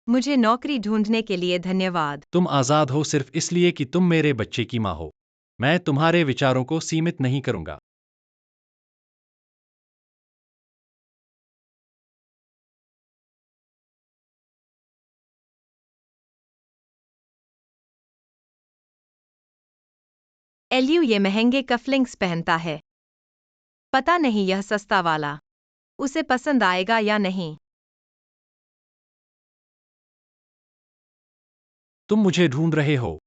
मुझे नौकरी ढूंढने के लिए धन्यवाद। तुम आज़ाद हो सिर्फ इसलिए कि तुम मेरे बच्चे की माँ हो। मैं तुम्हारे विचारों को सीमित नहीं करूंगा। एलियू ये महंगे कफलिंग्स पहनता है। पता नहीं यह सस्ता वाला उसे पसंद आएगा या नहीं। तुम मुझे ढूंढ रहे हो।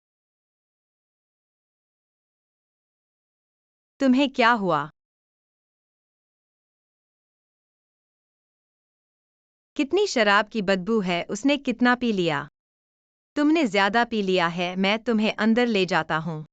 तुम्हें क्या हुआ? कितनी शराब की बदबू है, उसने कितना पी लिया? तुमने ज्यादा पी लिया है, मैं तुम्हें अंदर ले जाता हूँ।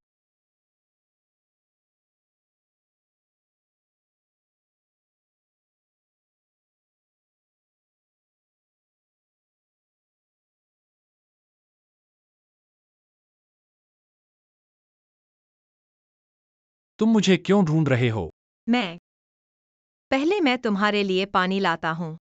तुम मुझे क्यों ढूंढ रहे हो? पहले मैं तुम्हारे लिए पानी लाता हूँ।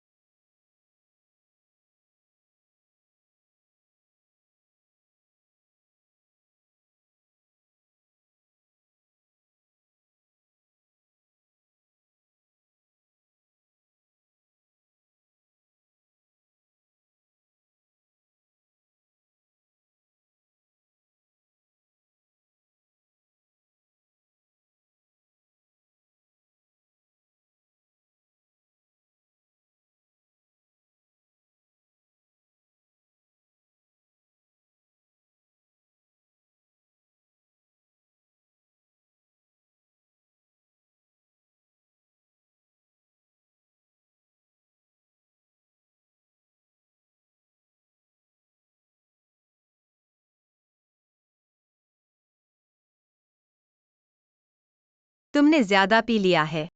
तुमने ज्यादा पी लिया है।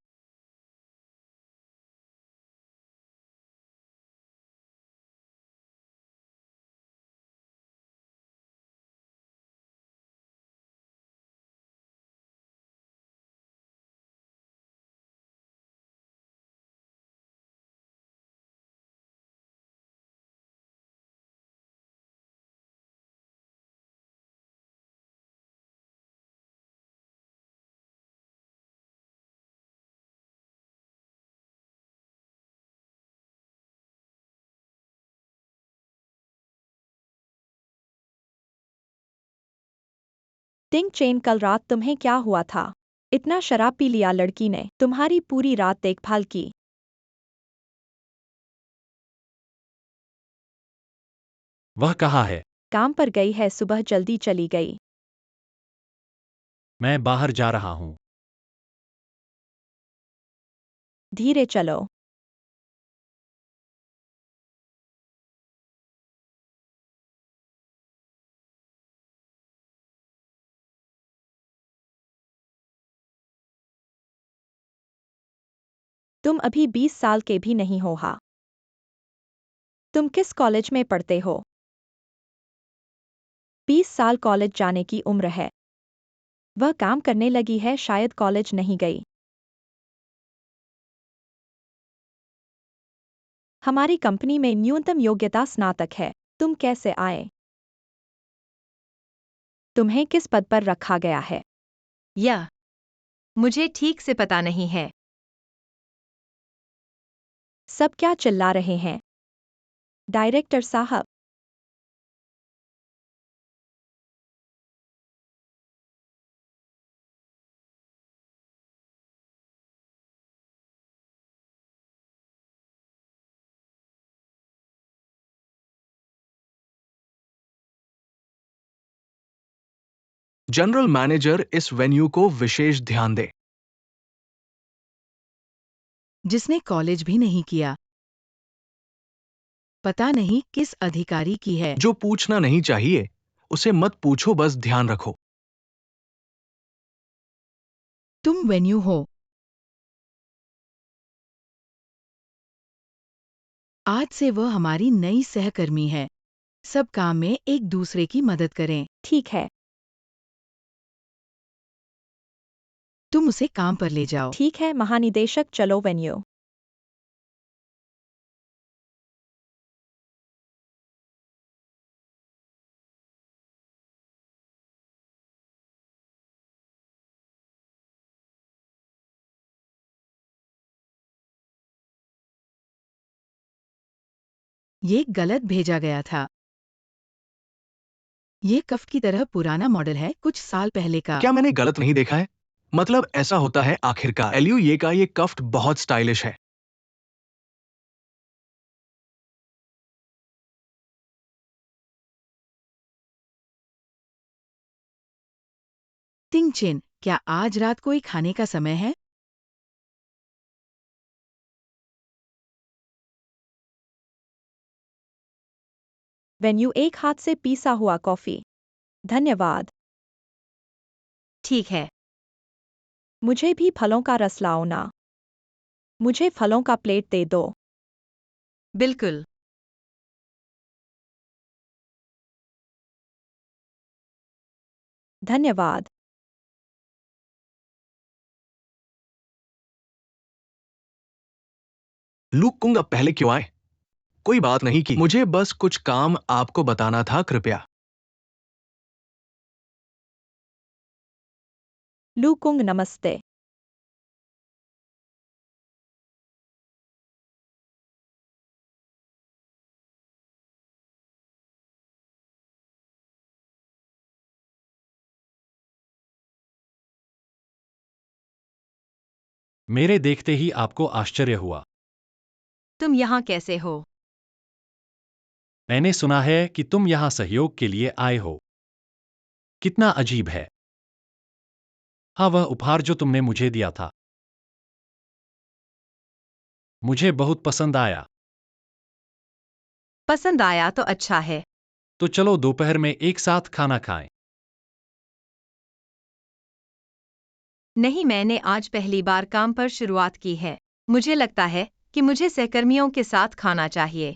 टिंग चेन, कल रात तुम्हें क्या हुआ था? इतना शराब पी लिया लड़की ने, तुम्हारी पूरी रात देखभाल की। वह कहाँ है? काम पर गई है, सुबह जल्दी चली गई। मैं बाहर जा रहा हूँ। धीरे चलो। तुम अभी 20 साल के भी नहीं हो। हा? तुम किस कॉलेज में पढ़ते हो? 20 साल कॉलेज जाने की उम्र है। वह काम करने लगी है, शायद कॉलेज नहीं गई। हमारी कंपनी में न्यूनतम योग्यता स्नातक है। तुम कैसे आए? तुम्हें किस पद पर रखा गया है? यह मुझे ठीक से पता नहीं है। सब क्या चिल्ला रहे हैं? डायरेक्टर साहब। जनरल मैनेजर इस वेन्यू को विशेष ध्यान दे। जिसने कॉलेज भी नहीं किया, पता नहीं किस अधिकारी की है। जो पूछना नहीं चाहिए उसे मत पूछो, बस ध्यान रखो। तुम वेन्यू हो। आज से वह हमारी नई सहकर्मी है। सब काम में एक दूसरे की मदद करें। ठीक है। तुम उसे काम पर ले जाओ। ठीक है महानिदेशक, चलो वेन्यू। ये गलत भेजा गया था। ये कफ की तरह पुराना मॉडल है, कुछ साल पहले का। क्या मैंने गलत नहीं देखा है? मतलब ऐसा होता है आखिरकार। एलयू ये का ये कफ्ट बहुत स्टाइलिश है। तिंगचिन, क्या आज रात कोई खाने का समय है? वेन्यू एक हाथ से पीसा हुआ कॉफी। धन्यवाद। ठीक है। मुझे भी फलों का रस लाओ ना। मुझे फलों का प्लेट दे दो। बिल्कुल। धन्यवाद। लूक कुंग अब पहले क्यों आए? कोई बात नहीं की, मुझे बस कुछ काम आपको बताना था, कृपया। लू कुंग नमस्ते। मेरे देखते ही आपको आश्चर्य हुआ। तुम यहाँ कैसे हो? मैंने सुना है कि तुम यहाँ सहयोग के लिए आए हो। कितना अजीब है। हाँ, वह उपहार जो तुमने मुझे दिया था, मुझे बहुत पसंद आया। पसंद आया तो अच्छा है। तो चलो दोपहर में एक साथ खाना खाएं। नहीं, मैंने आज पहली बार काम पर शुरुआत की है। मुझे लगता है कि मुझे सहकर्मियों के साथ खाना चाहिए।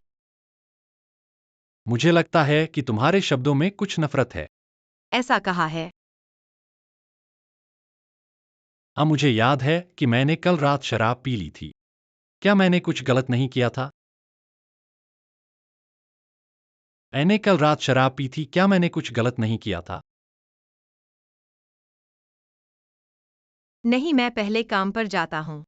मुझे लगता है कि तुम्हारे शब्दों में कुछ नफरत है। ऐसा कहा है। हाँ, मुझे याद है कि मैंने कल रात शराब पी ली थी। क्या मैंने कुछ गलत नहीं किया था? मैंने कल रात शराब पी थी, क्या मैंने कुछ गलत नहीं किया था? नहीं, मैं पहले काम पर जाता हूँ।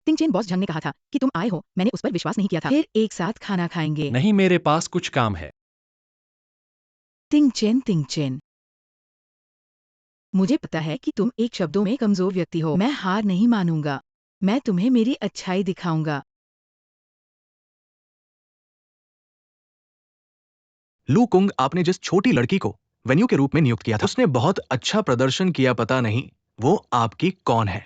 तिंगचिन, बॉस झंग ने कहा था कि तुम आए हो, मैंने उस पर विश्वास नहीं किया था। फिर एक साथ खाना खाएंगे। नहीं, मेरे पास कुछ काम है। तिंगचिन, तिंगचिन, मुझे पता है कि तुम एक शब्दों में कमजोर व्यक्ति हो। मैं हार नहीं मानूंगा। मैं तुम्हें मेरी अच्छाई दिखाऊंगा। लू कुंग, आपने जिस छोटी लड़की को वेन्यू के रूप में नियुक्त किया था, उसने बहुत अच्छा प्रदर्शन किया। पता नहीं वो आपकी कौन है।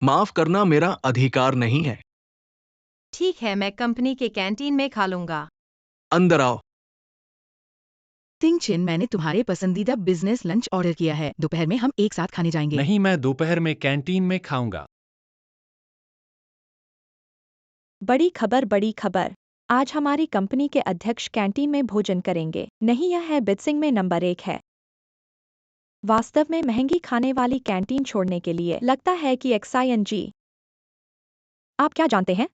माफ करना, मेरा अधिकार नहीं है। ठीक है, मैं कंपनी के कैंटीन में खा लूंगा। अंदर आओ। तिंगचिन, मैंने तुम्हारे पसंदीदा बिजनेस लंच ऑर्डर किया है। दोपहर में हम एक साथ खाने जाएंगे। नहीं, मैं दोपहर में कैंटीन में खाऊंगा। बड़ी खबर, बड़ी खबर। आज हमारी कंपनी के अध्यक्ष कैंटीन में भोजन करेंगे। नहीं, यह है बित्सिंग में नंबर 1 है। वास्तव में महंगी खाने वाली कैंटीन छोड़ने के लिए लगता है कि XING। आप क्या जानते हैं?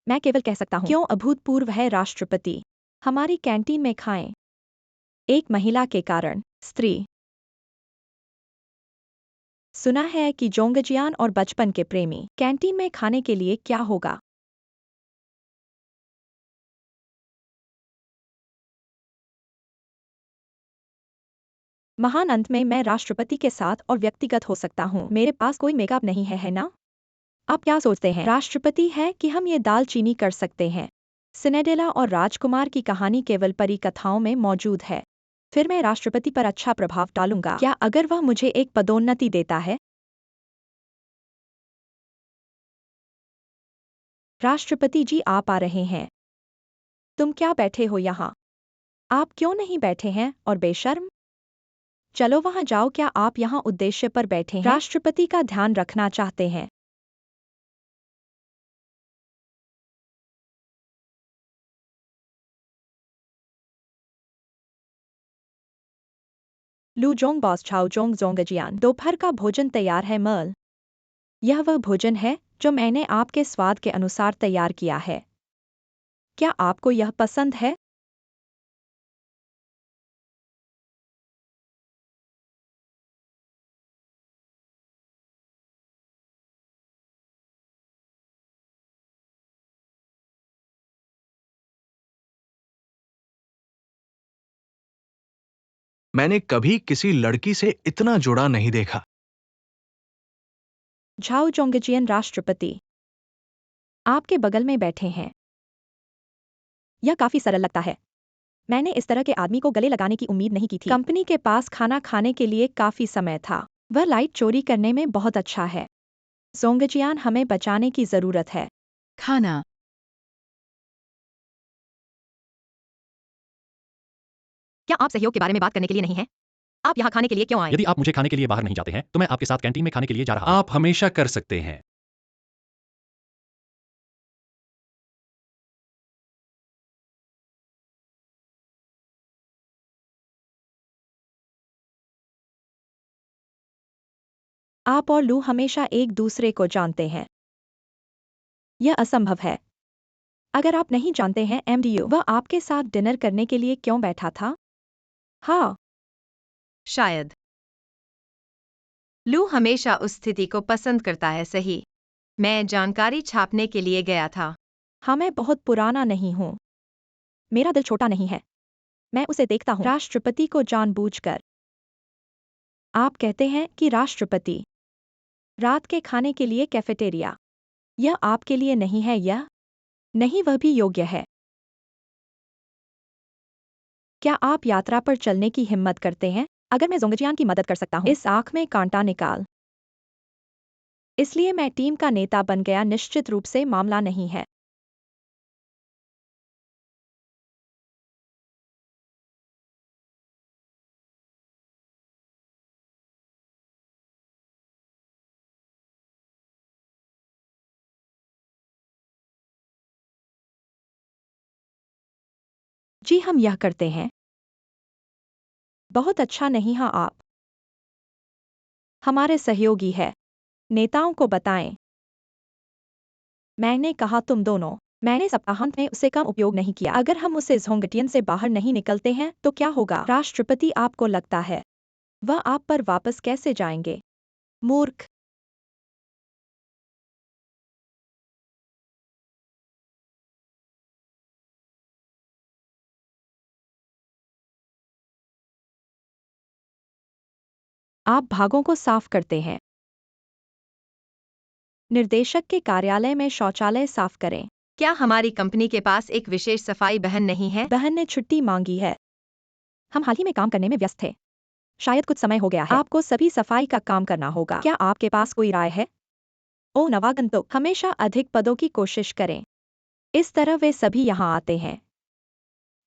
मैं केवल कह सकता हूँ क्यों अभूतपूर्व है राष्ट्रपति। हमारी कैंटीन में खाएं। एक महिला के कारण स्त्री। सुना है कि जोंगजियान और बचपन के प्रेमी कैंटीन में खाने के लिए क्या होगा। महान, अंत में मैं राष्ट्रपति के साथ और व्यक्तिगत हो सकता हूँ। मेरे पास कोई मेकअप नहीं है ना? आप क्या सोचते हैं राष्ट्रपति है कि हम ये दालचीनी कर सकते हैं? सिनेडेला और राजकुमार की कहानी केवल परी कथाओं में मौजूद है। फिर मैं राष्ट्रपति पर अच्छा प्रभाव डालूंगा क्या अगर वह मुझे एक पदोन्नति देता है? राष्ट्रपति जी, आप आ रहे हैं। तुम क्या बैठे हो यहाँ? आप क्यों नहीं बैठे हैं और बेशर्म? चलो वहाँ जाओ। क्या आप यहाँ उद्देश्य पर बैठे हैं? राष्ट्रपति का ध्यान रखना चाहते हैं? लू जोंग, बॉस छाओ जोंग जोंगजियान, दोपहर का भोजन तैयार है मर्ल। यह वह भोजन है जो मैंने आपके स्वाद के अनुसार तैयार किया है। क्या आपको यह पसंद है? मैंने कभी किसी लड़की से इतना जुड़ा नहीं देखा। झाओ जोंगजियन राष्ट्रपति आपके बगल में बैठे हैं। यह काफी सरल लगता है। मैंने इस तरह के आदमी को गले लगाने की उम्मीद नहीं की थी। कंपनी के पास खाना खाने के लिए काफी समय था। वह लाइट चोरी करने में बहुत अच्छा है। जोंगजियान, हमें बचाने की जरूरत है। खाना। क्या आप सहयोग के बारे में बात करने के लिए नहीं हैं? आप यहाँ खाने के लिए क्यों आए? यदि आप मुझे खाने के लिए बाहर नहीं जाते हैं तो मैं आपके साथ कैंटीन में खाने के लिए जा रहा हूं। आप हमेशा कर सकते हैं। आप और लू हमेशा एक दूसरे को जानते हैं। यह असंभव है। अगर आप नहीं जानते हैं MDU, वह आपके साथ डिनर करने के लिए क्यों बैठा था? हाँ, शायद लू हमेशा उस स्थिति को पसंद करता है, सही। मैं जानकारी छापने के लिए गया था। हाँ, मैं बहुत पुराना नहीं हूँ। मेरा दिल छोटा नहीं है। मैं उसे देखता हूँ। राष्ट्रपति को जानबूझकर। आप कहते हैं कि राष्ट्रपति रात के खाने के लिए कैफेटेरिया। यह आपके लिए नहीं है। यह नहीं, वह भी योग्य है। क्या आप यात्रा पर चलने की हिम्मत करते हैं? अगर मैं जोंगजियान की मदद कर सकता हूँ। इस आंख में कांटा निकाल। इसलिए मैं टीम का नेता बन गया। निश्चित रूप से मामला नहीं है। जी, हम यह करते हैं। बहुत अच्छा नहीं। हाँ, आप हमारे सहयोगी हैं। नेताओं को बताएं। मैंने कहा तुम दोनों। मैंने सप्ताहांत में उसे कम उपयोग नहीं किया। अगर हम उसे जोंगटियन से बाहर नहीं निकलते हैं तो क्या होगा? राष्ट्रपति, आपको लगता है वह आप पर वापस कैसे जाएंगे? मूर्ख। आप भागों को साफ करते हैं। निर्देशक के कार्यालय में शौचालय साफ करें। क्या हमारी कंपनी के पास एक विशेष सफाई बहन नहीं है? बहन ने छुट्टी मांगी है। हम हाल ही में काम करने में व्यस्त थे। शायद कुछ समय हो गया है। आपको सभी सफाई का काम करना होगा। क्या आपके पास कोई राय है? ओ नवागंतुक, हमेशा अधिक पदों की कोशिश करें। इस तरह वे सभी यहाँ आते हैं।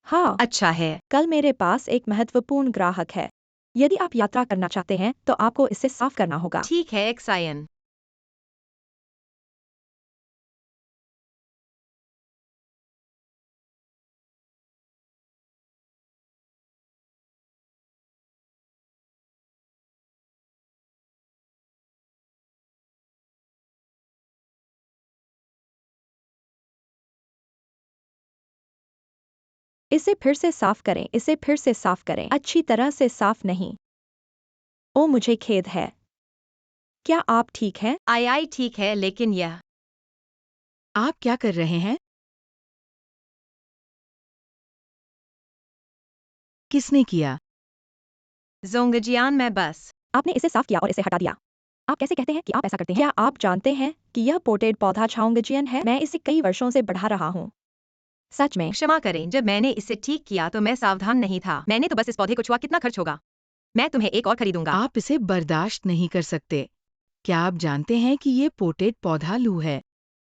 हाँ, अच्छा है। कल मेरे पास एक महत्वपूर्ण ग्राहक है। यदि आप यात्रा करना चाहते हैं तो आपको इसे साफ करना होगा। ठीक है, एक्सायन। इसे फिर से साफ करें। इसे फिर से साफ करें। अच्छी तरह से साफ नहीं। ओ, मुझे खेद है। क्या आप ठीक हैं? आई ठीक है, लेकिन यह आप क्या कर रहे हैं? किसने किया? जोंगजियान, मैं बस आपने इसे साफ किया और इसे हटा दिया। आप कैसे कहते हैं कि आप ऐसा करते हैं? क्या आप जानते हैं कि यह पोटेड पौधा झाओंगजियन है? मैं इसे कई वर्षों से बढ़ा रहा हूँ। सच में। क्षमा करें, जब मैंने इसे ठीक किया तो मैं सावधान नहीं था। मैंने तो बस इस पौधे को छुआ। कितना खर्च होगा? मैं तुम्हें एक और खरीदूंगा। आप इसे बर्दाश्त नहीं कर सकते। क्या आप जानते हैं कि ये पोटेड पौधा लू है?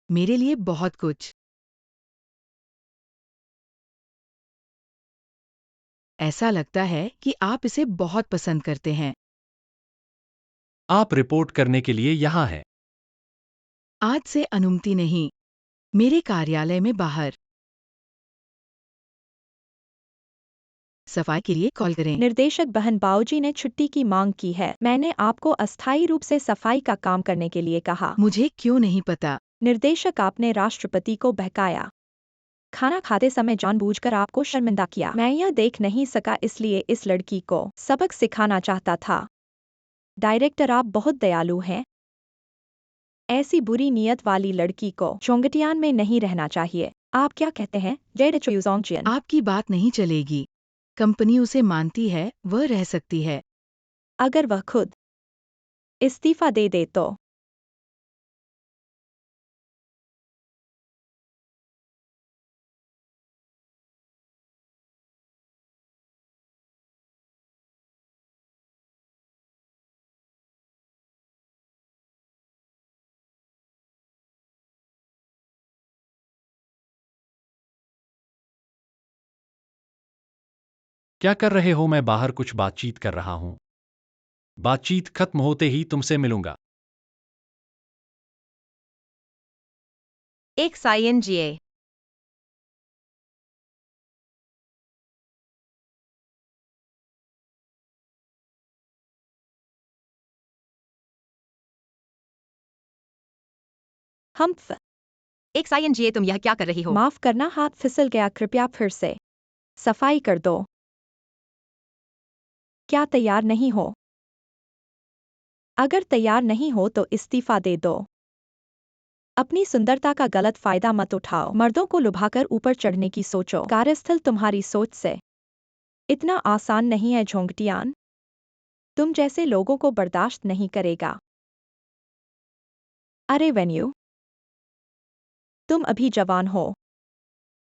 मेरे लिए बहुत कुछ। ऐसा लगता है कि आप इसे बहुत पसंद करते हैं। आप रिपोर्ट करने के लिए यहाँ हैं। आज से अनुमति नहीं। मेरे कार्यालय में बाहर। सफाई के लिए कॉल करें। निर्देशक बहन बाऊजी ने छुट्टी की मांग की है। मैंने आपको अस्थायी रूप से सफाई का काम करने के लिए कहा। मुझे क्यों नहीं पता? निर्देशक, आपने राष्ट्रपति को बहकाया। खाना खाते समय जानबूझकर आपको शर्मिंदा किया। मैं यह देख नहीं सका, इसलिए इस लड़की को सबक सिखाना चाहता था। डायरेक्टर, आप बहुत दयालु हैं। ऐसी बुरी नीयत वाली लड़की को जोंगटियान में नहीं रहना चाहिए। आप क्या कहते हैं, जेड चोयुजोंगजियन? आपकी बात नहीं चलेगी। कंपनी उसे मानती है, वह रह सकती है। अगर वह खुद इस्तीफा दे दे तो क्या कर रहे हो? मैं बाहर कुछ बातचीत कर रहा हूं। बातचीत खत्म होते ही तुमसे मिलूंगा। एक साइएनजीए। हम्फ। एक साइएनजीए, तुम यह क्या कर रही हो? माफ करना, हाथ फिसल गया, कृपया फिर से सफाई कर दो। क्या तैयार नहीं हो? अगर तैयार नहीं हो तो इस्तीफा दे दो। अपनी सुंदरता का गलत फायदा मत उठाओ। मर्दों को लुभाकर ऊपर चढ़ने की सोचो। कार्यस्थल तुम्हारी सोच से इतना आसान नहीं है झोंगटियान। तुम जैसे लोगों को बर्दाश्त नहीं करेगा। अरे वेन्यू, तुम अभी जवान हो,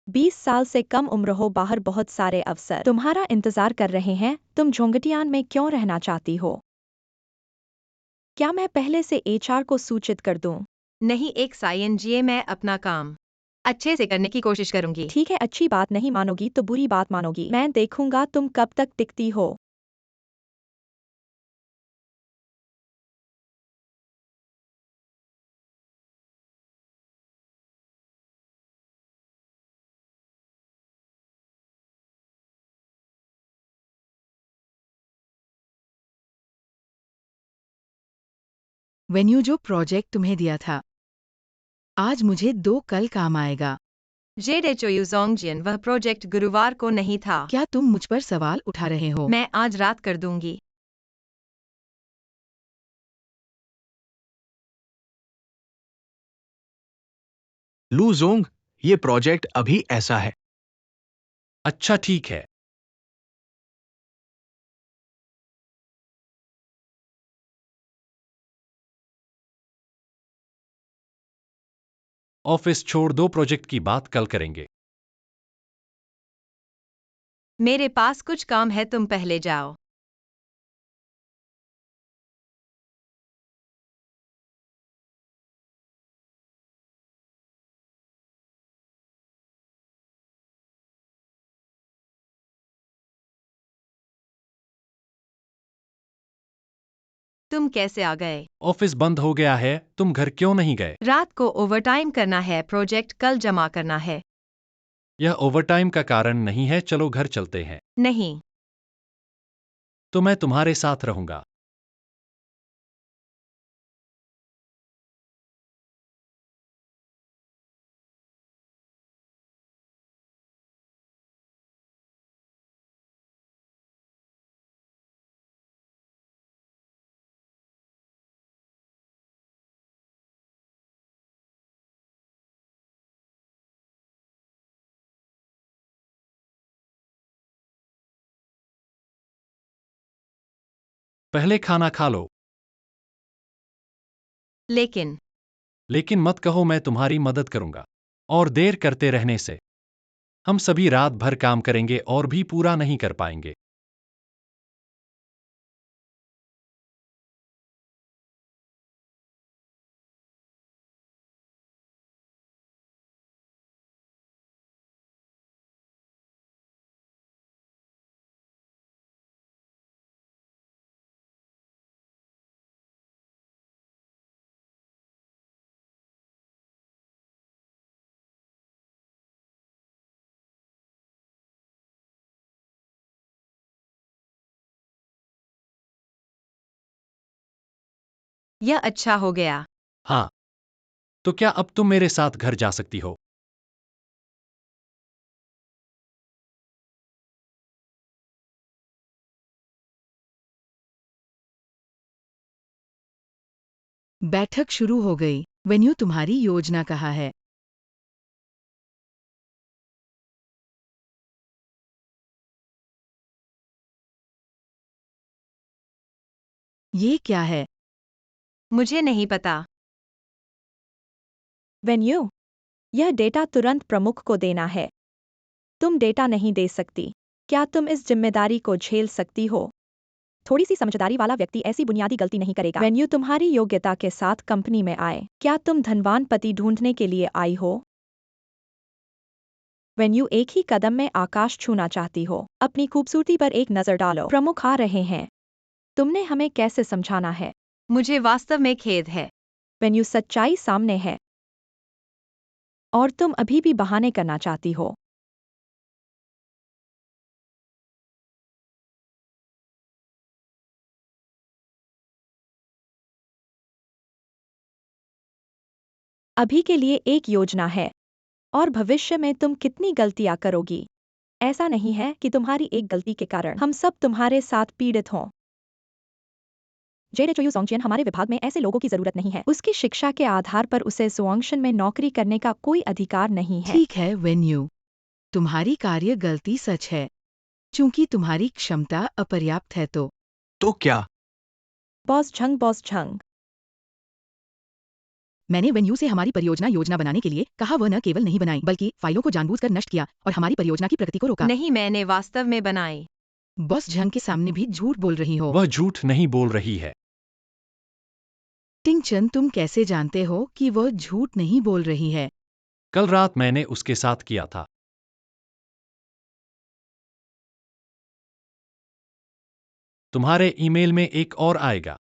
20 साल से कम उम्र हो, बाहर बहुत सारे अवसर तुम्हारा इंतजार कर रहे हैं। तुम झोंगटियान में क्यों रहना चाहती हो? क्या मैं पहले से एचआर को सूचित कर दूं? नहीं, एक साइएनजीए, मैं अपना काम अच्छे से करने की कोशिश करूंगी। ठीक है, अच्छी बात नहीं मानोगी तो बुरी बात मानोगी। मैं देखूंगा तुम कब तक टिकती हो। वेन्यू, जो प्रोजेक्ट तुम्हें दिया था, आज मुझे 2 कल काम आएगा। जेडे चोयुजोंगजियन, वह प्रोजेक्ट गुरुवार को नहीं था। क्या तुम मुझ पर सवाल उठा रहे हो? मैं आज रात कर दूंगी। लू जोंग, ये प्रोजेक्ट अभी ऐसा है। अच्छा ठीक है। ऑफिस छोड़ दो, प्रोजेक्ट की बात कल करेंगे। मेरे पास कुछ काम है, तुम पहले जाओ। तुम कैसे आ गए? ऑफिस बंद हो गया है, तुम घर क्यों नहीं गए? रात को ओवरटाइम करना है, प्रोजेक्ट कल जमा करना है। यह ओवरटाइम का कारण नहीं है, चलो घर चलते हैं। नहीं। तो मैं तुम्हारे साथ रहूंगा। पहले खाना खा लो। लेकिन मत कहो, मैं तुम्हारी मदद करूंगा। और देर करते रहने से हम सभी रात भर काम करेंगे और भी पूरा नहीं कर पाएंगे। यह अच्छा हो गया। हाँ, तो क्या अब तुम मेरे साथ घर जा सकती हो? बैठक शुरू हो गई। वेन्यू, तुम्हारी योजना कहाँ है? ये क्या है? मुझे नहीं पता। वेन्यू, यह डेटा तुरंत प्रमुख को देना है। तुम डेटा नहीं दे सकती। क्या तुम इस जिम्मेदारी को झेल सकती हो? थोड़ी सी समझदारी वाला व्यक्ति ऐसी बुनियादी गलती नहीं करेगा। वेन्यू तुम्हारी योग्यता के साथ कंपनी में आए। क्या तुम धनवान पति ढूंढने के लिए आई हो? वेन्यू एक ही कदम में आकाश छूना चाहती हो। अपनी खूबसूरती पर एक नजर डालो। प्रमुख आ रहे हैं। तुमने हमें कैसे समझाना है? मुझे वास्तव में खेद है। वेन्यू सच्चाई सामने है। और तुम अभी भी बहाने करना चाहती हो। अभी के लिए एक योजना है। और भविष्य में तुम कितनी गलतियां करोगी? ऐसा नहीं है कि तुम्हारी एक गलती के कारण हम सब तुम्हारे साथ पीड़ित हों। जेरेचोयू जोंगचियन, हमारे विभाग में ऐसे लोगों की जरूरत नहीं है। उसकी शिक्षा के आधार पर उसे जोंगशन में नौकरी करने का कोई अधिकार नहीं है। ठीक है वेन्यू, तुम्हारी कार्य गलती सच है, चूंकि तुम्हारी क्षमता अपर्याप्त है तो क्या? बॉस झंग। मैंने वेन्यू से हमारी परियोजना योजना बनाने के लिए कहा। वह न केवल नहीं बनाई बल्कि फाइलों को जानबूझकर नष्ट किया और हमारी परियोजना की प्रगति को रोका। नहीं, मैंने वास्तव में बनाई। बॉस झंग के सामने भी झूठ बोल रही हो। वह झूठ नहीं बोल रही है। टिंगचन, तुम कैसे जानते हो कि वह झूठ नहीं बोल रही है? कल रात मैंने उसके साथ किया था। तुम्हारे ईमेल में एक और आएगा।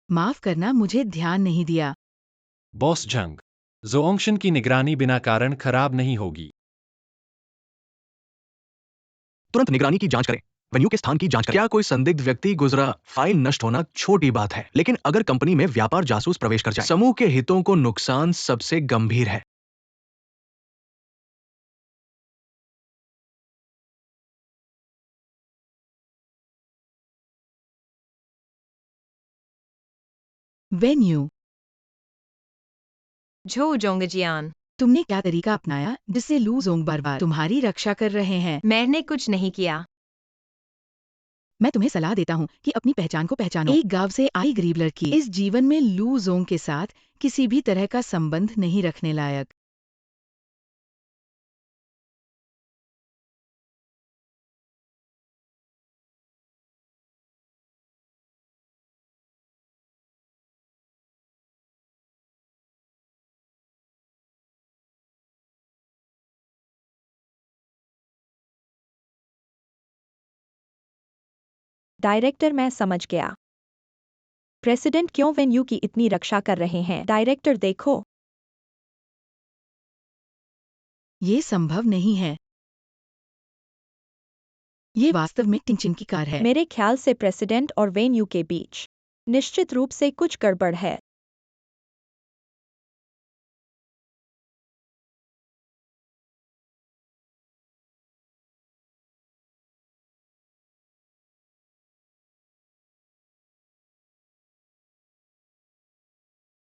माफ करना, मुझे ध्यान नहीं दिया। बॉस झंग, जोंगशन की निगरानी बिना कारण खराब नहीं होगी। तुरंत निगरानी की जांच करें। वेन्यू के स्थान की जांच करें। क्या कोई संदिग्ध व्यक्ति गुजरा? फाइल नष्ट होना छोटी बात है, लेकिन अगर कंपनी में व्यापार जासूस प्रवेश कर जाए, समूह के हितों को नुकसान सबसे गंभीर है। वेन्यू, झो जोंगजियान, तुमने क्या तरीका अपनाया जिससे लू जोंग बार बार तुम्हारी रक्षा कर रहे हैं? मैंने कुछ नहीं किया। मैं तुम्हें सलाह देता हूँ कि अपनी पहचान को पहचानो। एक गांव से आई गरीब लड़की इस जीवन में लू जोंग के साथ किसी भी तरह का संबंध नहीं रखने लायक। डायरेक्टर, मैं समझ गया। प्रेसिडेंट क्यों वेन्यू की इतनी रक्षा कर रहे हैं? डायरेक्टर, देखो। ये संभव नहीं है। ये वास्तव में टिंगचिन की कार है। मेरे ख्याल से प्रेसिडेंट और वेन्यू के बीच निश्चित रूप से कुछ गड़बड़ है।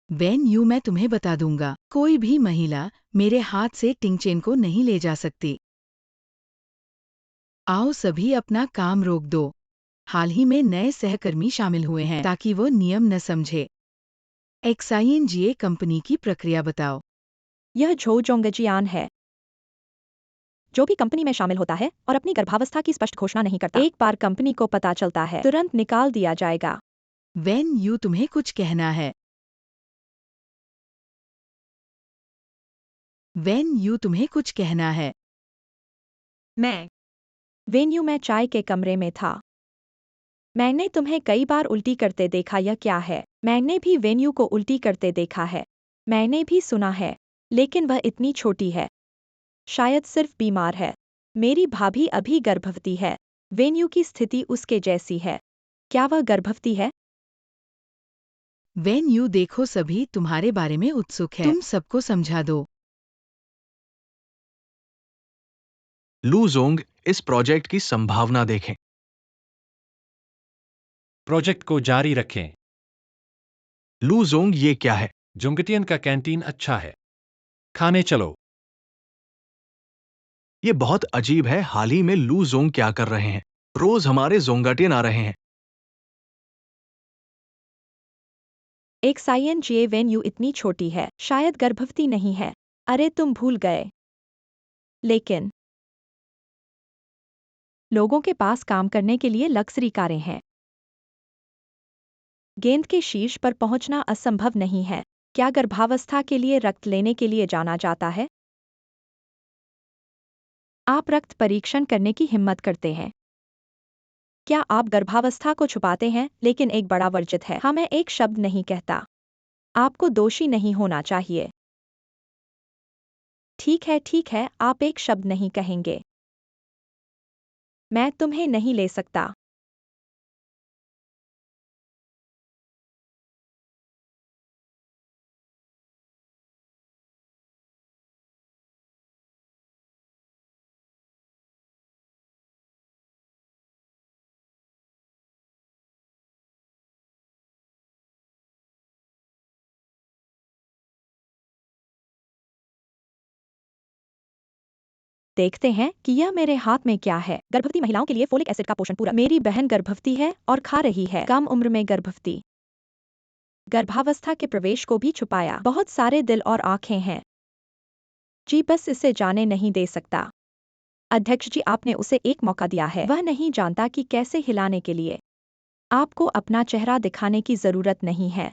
वेन्यू, मैं तुम्हें बता दूंगा, कोई भी महिला मेरे हाथ से टिंगचेन को नहीं ले जा सकती। आओ सभी अपना काम रोक दो। हाल ही में नए सहकर्मी शामिल हुए हैं ताकि वो नियम न समझे। एक्साइएनजीए कंपनी की प्रक्रिया बताओ। यह झो जोंगजियान है। जो भी कंपनी में शामिल होता है और अपनी गर्भावस्था की स्पष्ट घोषणा नहीं करता, एक बार कंपनी को पता चलता है, तुरंत निकाल दिया जाएगा। वेन्यू, तुम्हें कुछ कहना है? वेन्यू, तुम्हें कुछ कहना है? मैं वेन्यू, मैं चाय के कमरे में था। मैंने तुम्हें कई बार उल्टी करते देखा। यह क्या है? मैंने भी वेन्यू को उल्टी करते देखा है। मैंने भी सुना है, लेकिन वह इतनी छोटी है। शायद सिर्फ बीमार है। मेरी भाभी अभी गर्भवती है। वेन्यू की स्थिति उसके जैसी है। क्या वह गर्भवती है? वेन्यू, देखो सभी तुम्हारे बारे में उत्सुक है। तुम सबको समझा दो। लू जोंग, इस प्रोजेक्ट की संभावना देखें। प्रोजेक्ट को जारी रखें। लू जोंग, ये क्या है? जोंगटियन का कैंटीन अच्छा है। खाने चलो। ये बहुत अजीब है, हाल ही में लू जोंग क्या कर रहे हैं? रोज हमारे जोंगाटियन आ रहे हैं। एक साइयन जे वेन यू इतनी छोटी है, शायद गर्भवती नहीं है। अरे तुम भूल गए। लेकिन लोगों के पास काम करने के लिए लग्जरी कारें हैं। गेंद के शीर्ष पर पहुंचना असंभव नहीं है। क्या गर्भावस्था के लिए रक्त लेने के लिए जाना जाता है? आप रक्त परीक्षण करने की हिम्मत करते हैं। क्या आप गर्भावस्था को छुपाते हैं, लेकिन एक बड़ा वर्जित है। हाँ, मैं एक शब्द नहीं कहता। आपको दोषी नहीं होना चाहिए। ठीक है, आप एक शब्द नहीं कहेंगे। मैं तुम्हें नहीं ले सकता। देखते हैं कि यह मेरे हाथ में क्या है। गर्भवती महिलाओं के लिए फोलिक एसिड का पोषण पूरा। मेरी बहन गर्भवती है और खा रही है। कम उम्र में गर्भवती। गर्भावस्था के प्रवेश को भी छुपाया। बहुत सारे दिल और आंखें हैं। जी, बस इसे जाने नहीं दे सकता। अध्यक्ष जी, आपने उसे एक मौका दिया है। वह नहीं जानता कि कैसे हिलाने के लिए। आपको अपना चेहरा दिखाने की जरूरत नहीं है।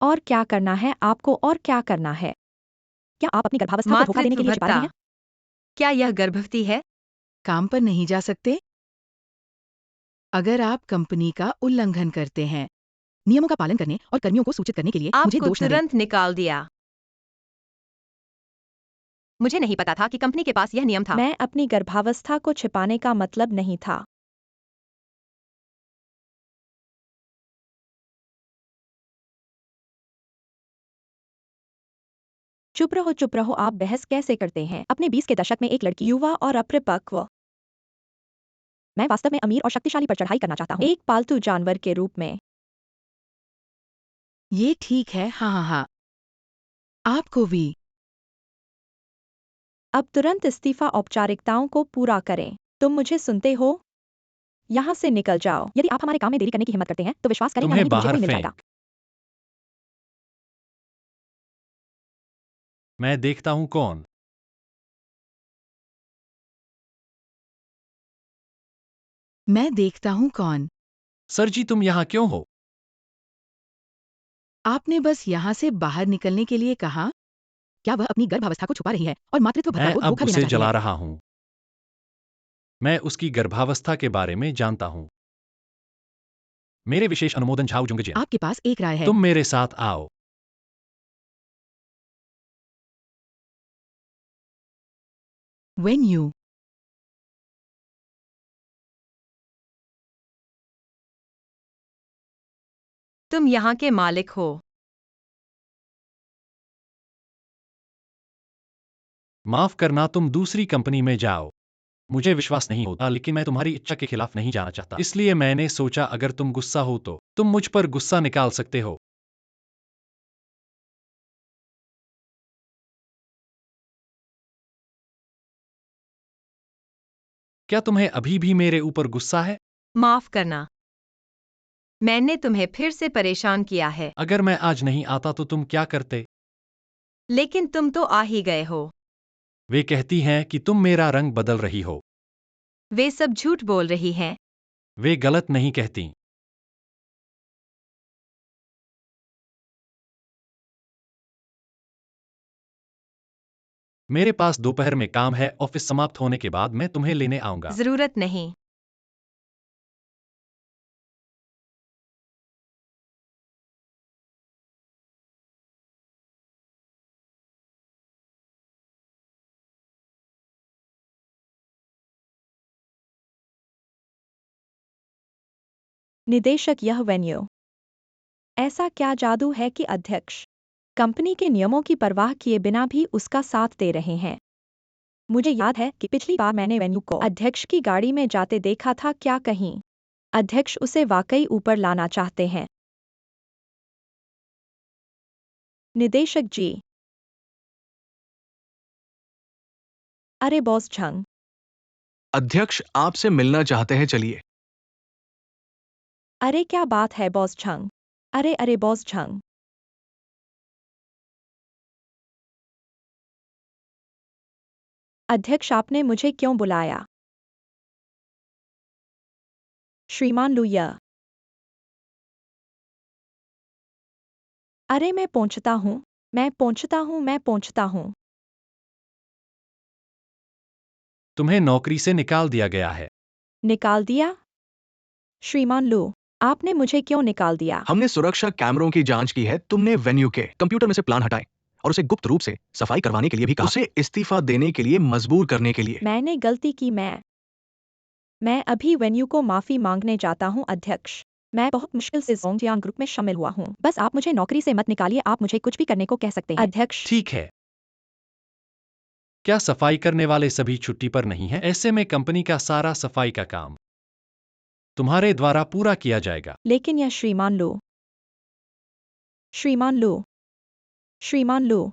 और क्या करना है आपको, और क्या करना है? क्या आप अपनी गर्भावस्था को धोखा देने के लिए छिपा रहे हैं? क्या यह गर्भवती है? काम पर नहीं जा सकते अगर आप कंपनी का उल्लंघन करते हैं। नियमों का पालन करने और कर्मियों को सूचित करने के लिए मुझे आपको दोष न दें। तुरंत निकाल दिया। मुझे नहीं पता था कि कंपनी के पास यह नियम था। मैं अपनी गर्भावस्था को छिपाने का मतलब नहीं था। चुप रहो, आप बहस कैसे करते हैं? अपने 20 के दशक में एक लड़की, युवा और अपरिपक्व। मैं वास्तव में अमीर और शक्तिशाली पर चढ़ाई करना चाहता हूँ, एक पालतू जानवर के रूप में। ये ठीक है, हाँ। आपको भी। अब तुरंत इस्तीफा औपचारिकताओं को पूरा करें। तुम मुझे सुनते हो? यहाँ से निकल जाओ। यदि आप हमारे काम में देरी करने की हिम्मत करते हैं, तो विश्वास करें या तुम्हें नहीं कि मुझे बाहर कोई मिल फेंक। जाएगा। मैं देखता हूँ कौन। मैं देखता हूँ कौन। सर जी, तुम यहाँ क्यों हो? आपने बस यहाँ से बाहर निकलने के लिए कहा। क्या वह अपनी गर्भावस्था को छुपा रही है और मातृत्व भत्ता मैं को अब धोखा देना उसे चाहती जला है? रहा हूँ। मैं उसकी गर्भावस्था के बारे में जानता हूँ। मेरे विशेष अनुमोदन झाऊ जुंगजियन। आपके पास एक राय है। तुम मेरे साथ आओ। When you तुम यहाँ के मालिक हो। माफ करना, तुम दूसरी कंपनी में जाओ। मुझे विश्वास नहीं होता, लेकिन मैं तुम्हारी इच्छा के खिलाफ नहीं जाना चाहता। इसलिए मैंने सोचा अगर तुम गुस्सा हो तो तुम मुझ पर गुस्सा निकाल सकते हो। क्या तुम्हें अभी भी मेरे ऊपर गुस्सा है? माफ करना। मैंने तुम्हें फिर से परेशान किया है। अगर मैं आज नहीं आता तो तुम क्या करते? लेकिन तुम तो आ ही गए हो। वे कहती हैं कि तुम मेरा रंग बदल रही हो। वे सब झूठ बोल रही हैं। वे गलत नहीं कहती। मेरे पास दोपहर में काम है। ऑफिस समाप्त होने के बाद मैं तुम्हें लेने आऊंगा। जरूरत नहीं। निदेशक, यह वेन्यू। ऐसा क्या जादू है कि अध्यक्ष कंपनी के नियमों की परवाह किए बिना भी उसका साथ दे रहे हैं? मुझे याद है कि पिछली बार मैंने वेन्यू को अध्यक्ष की गाड़ी में जाते देखा था। क्या कहीं अध्यक्ष उसे वाकई ऊपर लाना चाहते हैं? निदेशक जी, अरे बॉस झंग, अध्यक्ष आपसे मिलना चाहते हैं, चलिए। अरे क्या बात है बॉस झंग? अरे अरे बॉस झंग, अध्यक्ष आपने मुझे क्यों बुलाया? श्रीमान लुया, अरे मैं पहुंचता हूँ, मैं पहुंचता हूँ, मैं पहुंचता हूँ। तुम्हें नौकरी से निकाल दिया गया है। निकाल दिया? श्रीमान लू, आपने मुझे क्यों निकाल दिया? हमने सुरक्षा कैमरों की जांच की है। तुमने वेन्यू के कंप्यूटर में से प्लान हटाए और उसे गुप्त रूप से सफाई करवाने के लिए भी कहा। उसे इस्तीफा देने के लिए मजबूर करने के लिए। मैंने गलती की। मैं अभी वेन्यू को माफी मांगने जाता हूँ अध्यक्ष। मैं बहुत मुश्किल से जोंगजियांग ग्रुप में शामिल हुआ हूँ। बस आप मुझे नौकरी से मत निकालिए, आप मुझे कुछ भी करने को कह सकते हैं अध्यक्ष। ठीक है। क्या सफाई करने वाले सभी छुट्टी पर नहीं हैं? ऐसे में कंपनी का सारा सफाई का काम तुम्हारे द्वारा पूरा किया जाएगा। लेकिन यह श्रीमान लो, श्रीमान लो, श्रीमान लो,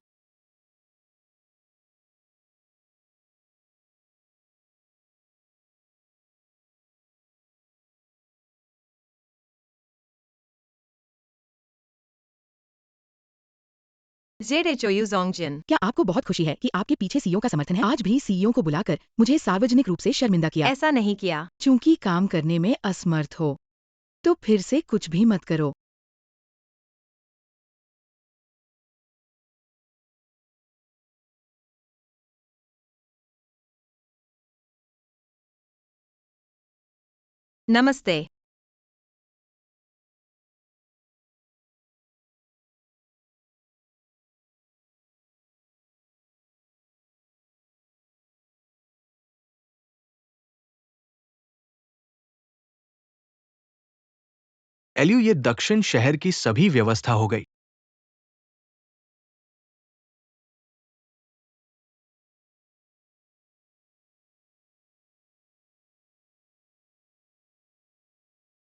जेडे चोयू जोंगजिन। क्या आपको बहुत खुशी है कि आपके पीछे सीईओ का समर्थन है? आज भी सीईओ को बुलाकर मुझे सार्वजनिक रूप से शर्मिंदा किया। ऐसा नहीं किया। चूंकि काम करने में असमर्थ हो, तो फिर से कुछ भी मत करो। नमस्ते। एलियो, ये दक्षिण शहर की सभी व्यवस्था हो गई।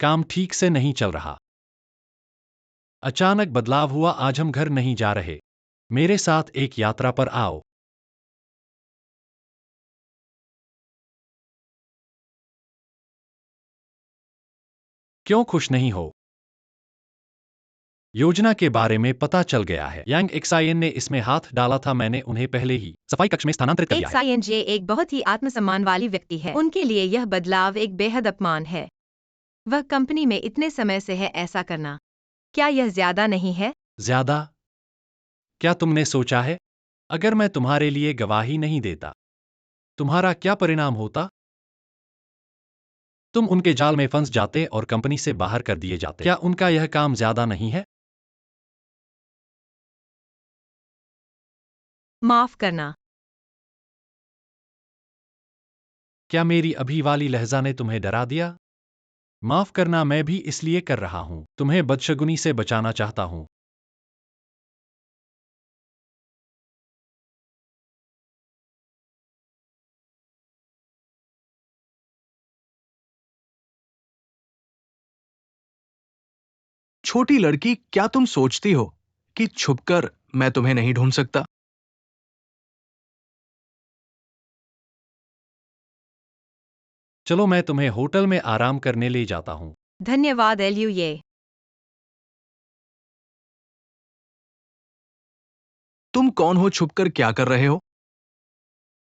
काम ठीक से नहीं चल रहा। अचानक बदलाव हुआ। आज हम घर नहीं जा रहे। मेरे साथ एक यात्रा पर आओ। क्यों खुश नहीं हो? योजना के बारे में पता चल गया है। यांग एक्साइन ने इसमें हाथ डाला था। मैंने उन्हें पहले ही सफाई कक्ष में स्थानांतरित कर एक दिया है। साइएनजे एक बहुत ही आत्मसम्मान वाली व्यक्ति है। उनके लिए यह बदलाव एक बेहद अपमान है। वह कंपनी में इतने समय से है। ऐसा करना, क्या यह ज्यादा नहीं है? ज्यादा? क्या तुमने सोचा है? अगर मैं तुम्हारे लिए गवाही नहीं देता, तुम्हारा क्या परिणाम होता? तुम उनके जाल में फंस जाते और कंपनी से बाहर कर दिए जाते। क्या उनका यह काम ज्यादा नहीं है? माफ करना। क्या मेरी अभी वाली लहजा ने तुम्हें डरा दिया? माफ करना, मैं भी इसलिए कर रहा हूं। तुम्हें बदशगुनी से बचाना चाहता हूं। छोटी लड़की, क्या तुम सोचती हो कि छुपकर मैं तुम्हें नहीं ढूंढ सकता? चलो, मैं तुम्हें होटल में आराम करने ले जाता हूं। धन्यवाद एलियू। ये तुम कौन हो? छुपकर क्या कर रहे हो?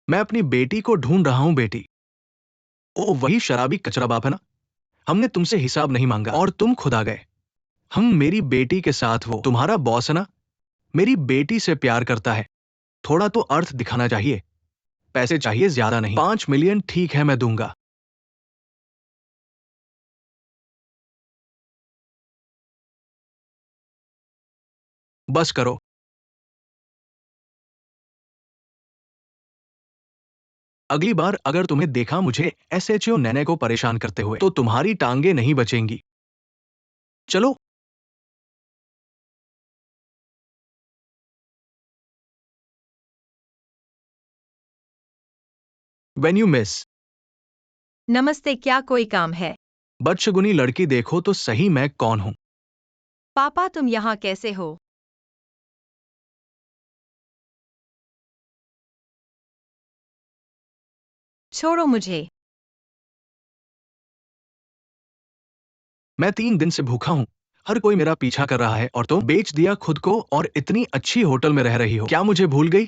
मैं अपनी बेटी को ढूंढ रहा हूं। बेटी? ओ, वही शराबी कचरा बाप है ना? हमने तुमसे हिसाब नहीं मांगा और तुम खुद आ गए। हम मेरी बेटी के साथ, वो तुम्हारा बॉस है ना, मेरी बेटी से प्यार करता है। थोड़ा तो अर्थ दिखाना चाहिए। पैसे चाहिए, ज्यादा नहीं। 5 मिलियन ठीक है, मैं दूंगा। बस करो। अगली बार अगर तुम्हें देखा मुझे एसएचओ नैने को परेशान करते हुए, तो तुम्हारी टांगे नहीं बचेंगी। चलो। Venue miss. नमस्ते, क्या कोई काम है? बदशगुनी लड़की, देखो तो सही मैं कौन हूं। पापा, तुम यहाँ कैसे हो? छोड़ो मुझे। मैं 3 दिन से भूखा हूँ। हर कोई मेरा पीछा कर रहा है और तुम बेच दिया खुद को और इतनी अच्छी होटल में रह रही हो। क्या मुझे भूल गई?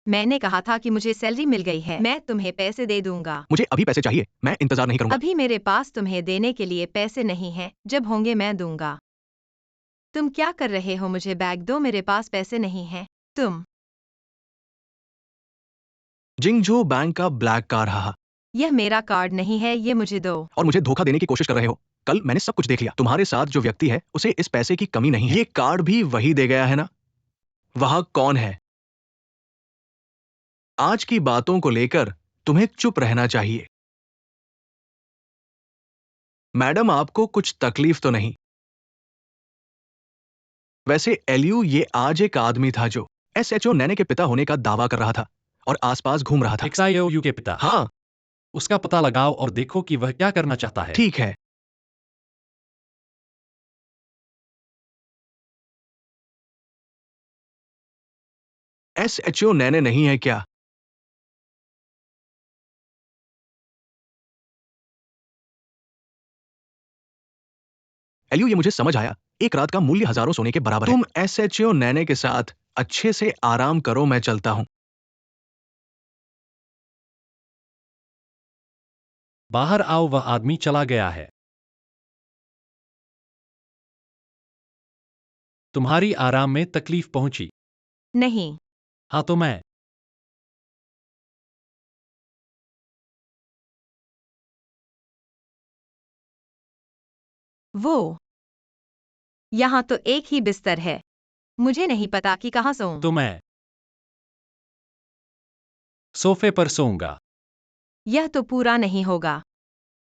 मैंने कहा था कि मुझे सैलरी मिल गई है, मैं तुम्हें पैसे दे दूंगा। मुझे अभी पैसे चाहिए, मैं इंतजार नहीं करूंगा। अभी मेरे पास तुम्हें देने के लिए पैसे नहीं हैं, जब होंगे मैं दूंगा। तुम क्या कर रहे हो? मुझे बैग दो, मेरे पास पैसे नहीं हैं। तुम। जिंगजो बैंक का ब्लैक कार रहा यह मेरा कार्ड नहीं है, ये मुझे दो। और मुझे धोखा देने की कोशिश कर रहे हो। कल मैंने सब कुछ देख लिया। तुम्हारे साथ जो व्यक्ति है उसे इस पैसे की कमी नहीं है। ये कार्ड भी वही दे गया है ना? वह कौन है? आज की बातों को लेकर तुम्हें चुप रहना चाहिए। मैडम, आपको कुछ तकलीफ तो नहीं? वैसे एलियू, ये आज एक आदमी था जो एसएचओ नैने के पिता होने का दावा कर रहा था और आसपास घूम रहा था। XIOU के पिता। हाँ, उसका पता लगाओ और देखो कि वह क्या करना चाहता है। ठीक है। एसएचओ नैने नहीं है क्या? एलियू, ये मुझे समझ आया। एक रात का मूल्य हजारों सोने के बराबर है। तुम एसएचओ नैने के साथ अच्छे से आराम करो, मैं चलता हूं। बाहर आओ, वह आदमी चला गया है। तुम्हारी आराम में तकलीफ पहुंची? नहीं। हाँ तो मैं। वो। यहाँ तो एक ही बिस्तर है, मुझे नहीं पता कि कहाँ सोऊं। तो मैं सोफे पर सोऊंगा। यह तो पूरा नहीं होगा।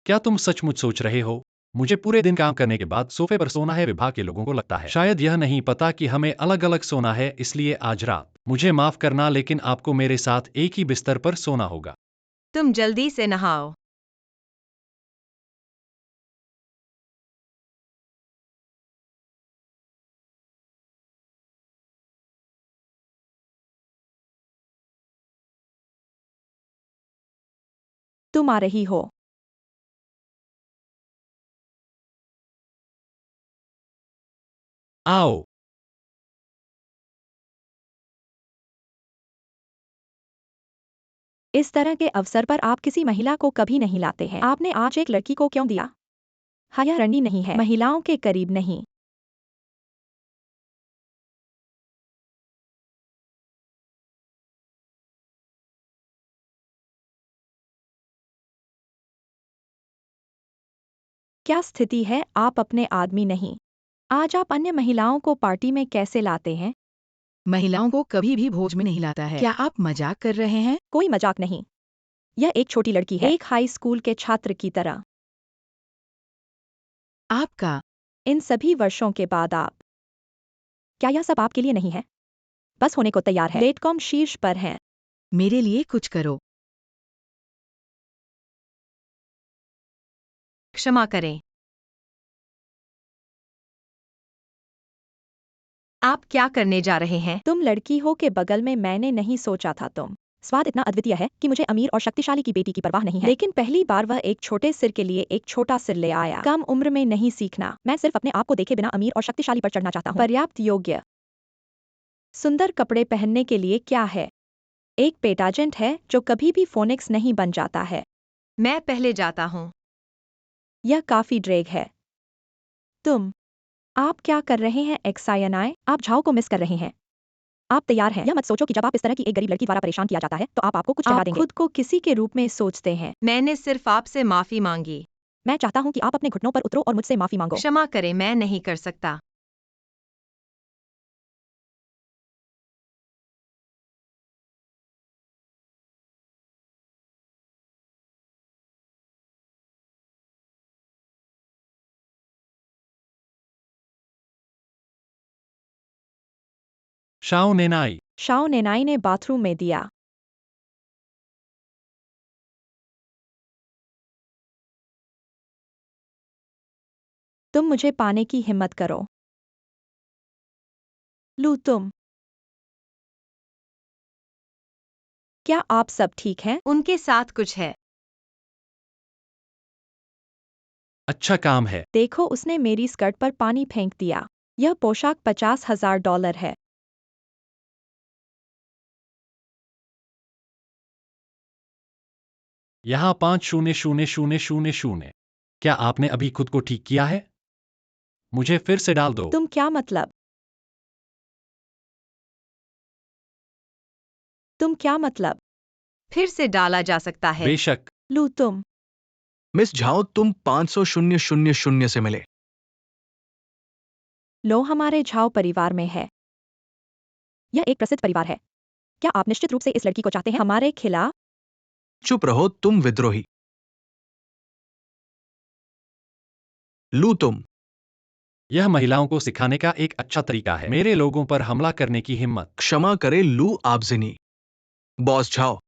क्या तुम सचमुच सोच रहे हो? मुझे पूरे दिन काम करने के बाद सोफे पर सोना है। विभाग के लोगों को लगता है शायद यह नहीं पता कि हमें अलग अलग सोना है, इसलिए आज रात मुझे माफ करना, लेकिन आपको मेरे साथ एक ही बिस्तर पर सोना होगा। तुम जल्दी से नहाओ। तुम आ रही हो। आओ। इस तरह के अवसर पर आप किसी महिला को कभी नहीं लाते हैं। आपने आज एक लड़की को क्यों दिया? हाँ, यह रणनीति नहीं है, महिलाओं के करीब नहीं। क्या स्थिति है? आप अपने आदमी नहीं। आज आप अन्य महिलाओं को पार्टी में कैसे लाते हैं? महिलाओं को कभी भी भोज में नहीं लाता है। क्या आप मजाक कर रहे हैं? कोई मजाक नहीं। यह एक छोटी लड़की है, एक हाई स्कूल के छात्र की तरह। आपका इन सभी वर्षों के बाद आप। क्या यह सब आपके लिए नहीं है? बस होने को तैयार है। प्लेटकॉम शीर्ष पर है। मेरे लिए कुछ करो। क्षमा करें। आप क्या करने जा रहे हैं? तुम लड़की हो के बगल में, मैंने नहीं सोचा था तुम। स्वाद इतना अद्वितीय है कि मुझे अमीर और शक्तिशाली की बेटी की परवाह नहीं है, लेकिन पहली बार वह एक छोटे सिर के लिए एक छोटा सिर ले आया। कम उम्र में नहीं सीखना। मैं सिर्फ अपने आप को देखे बिना अमीर और शक्तिशाली पर चढ़ना चाहता हूँ। पर्याप्त योग्य। सुंदर कपड़े पहनने के लिए क्या है? एक पेटाजेंट है जो कभी भी फोनिक्स नहीं बन जाता है। मैं पहले जाता हूँ। यह काफी ड्रैग है। तुम। आप क्या कर रहे हैं? एक्सायनाय, आप झाओ को मिस कर रहे हैं। आप तैयार हैं? यह मत सोचो कि जब आप इस तरह की एक गरीब लड़की द्वारा परेशान किया जाता है तो आप आपको कुछ चढ़ा आप देंगे। खुद को किसी के रूप में सोचते हैं। मैंने सिर्फ आपसे माफी मांगी। मैं चाहता हूं कि आप अपने घुटनों पर उतरो और मुझसे माफी मांगो। क्षमा करें, मैं नहीं कर सकता। शाओ नेनाई। शाओ नेनाई ने बाथरूम में दिया। तुम मुझे पाने की हिम्मत करो। लू, तुम। क्या आप सब ठीक हैं? उनके साथ कुछ है। अच्छा काम है। देखो, उसने मेरी स्कर्ट पर पानी फेंक दिया। यह पोशाक $50,000 है। यहाँ 5,000,000। क्या आपने अभी खुद को ठीक किया है? मुझे फिर से डाल दो। तुम क्या मतलब? तुम क्या मतलब? फिर से डाला जा सकता है। बेशक। लू, तुम। मिस झाओ, तुम 500,000 से मिले। लो, हमारे झाओ परिवार में है। यह एक प्रसिद्ध परिवार है। क्या आप निश्चित रूप से इस लड़की को चाहते हैं हमारे खिलाफ? चुप रहो, तुम विद्रोही। लू, तुम। यह महिलाओं को सिखाने का एक अच्छा तरीका है। मेरे लोगों पर हमला करने की हिम्मत। क्षमा करे लू, आप जिनी। Boss Zhao.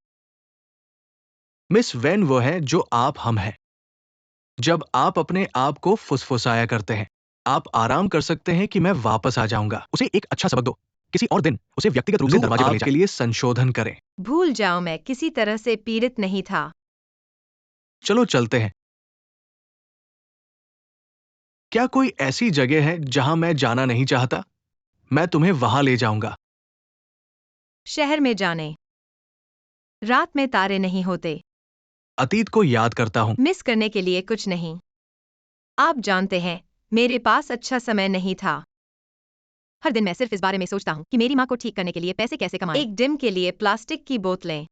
मिस वैन वो है जो आप हम हैं। जब आप अपने आप को फुसफुसाया करते हैं, आप आराम कर सकते हैं कि मैं वापस आ जाऊंगा। उसे एक अच्छा सबक दो। किसी और दिन उसे व्यक्तिगत रूप से लू, दरवाजे पर ले आपके जाएं। लिए संशोधन करें। भूल जाओ, मैं किसी तरह से पीड़ित नहीं था। चलो चलते हैं। क्या कोई ऐसी जगह है जहां मैं जाना नहीं चाहता? मैं तुम्हें वहां ले जाऊंगा। शहर में जाने। रात में तारे नहीं होते। अतीत को याद करता हूं। मिस करने के लिए कुछ नहीं। आप जानते हैं, मेरे पास अच्छा समय नहीं था। हर दिन मैं सिर्फ इस बारे में सोचता हूँ कि मेरी माँ को ठीक करने के लिए पैसे कैसे कमाएं। एक डिम के लिए प्लास्टिक की बोतलें।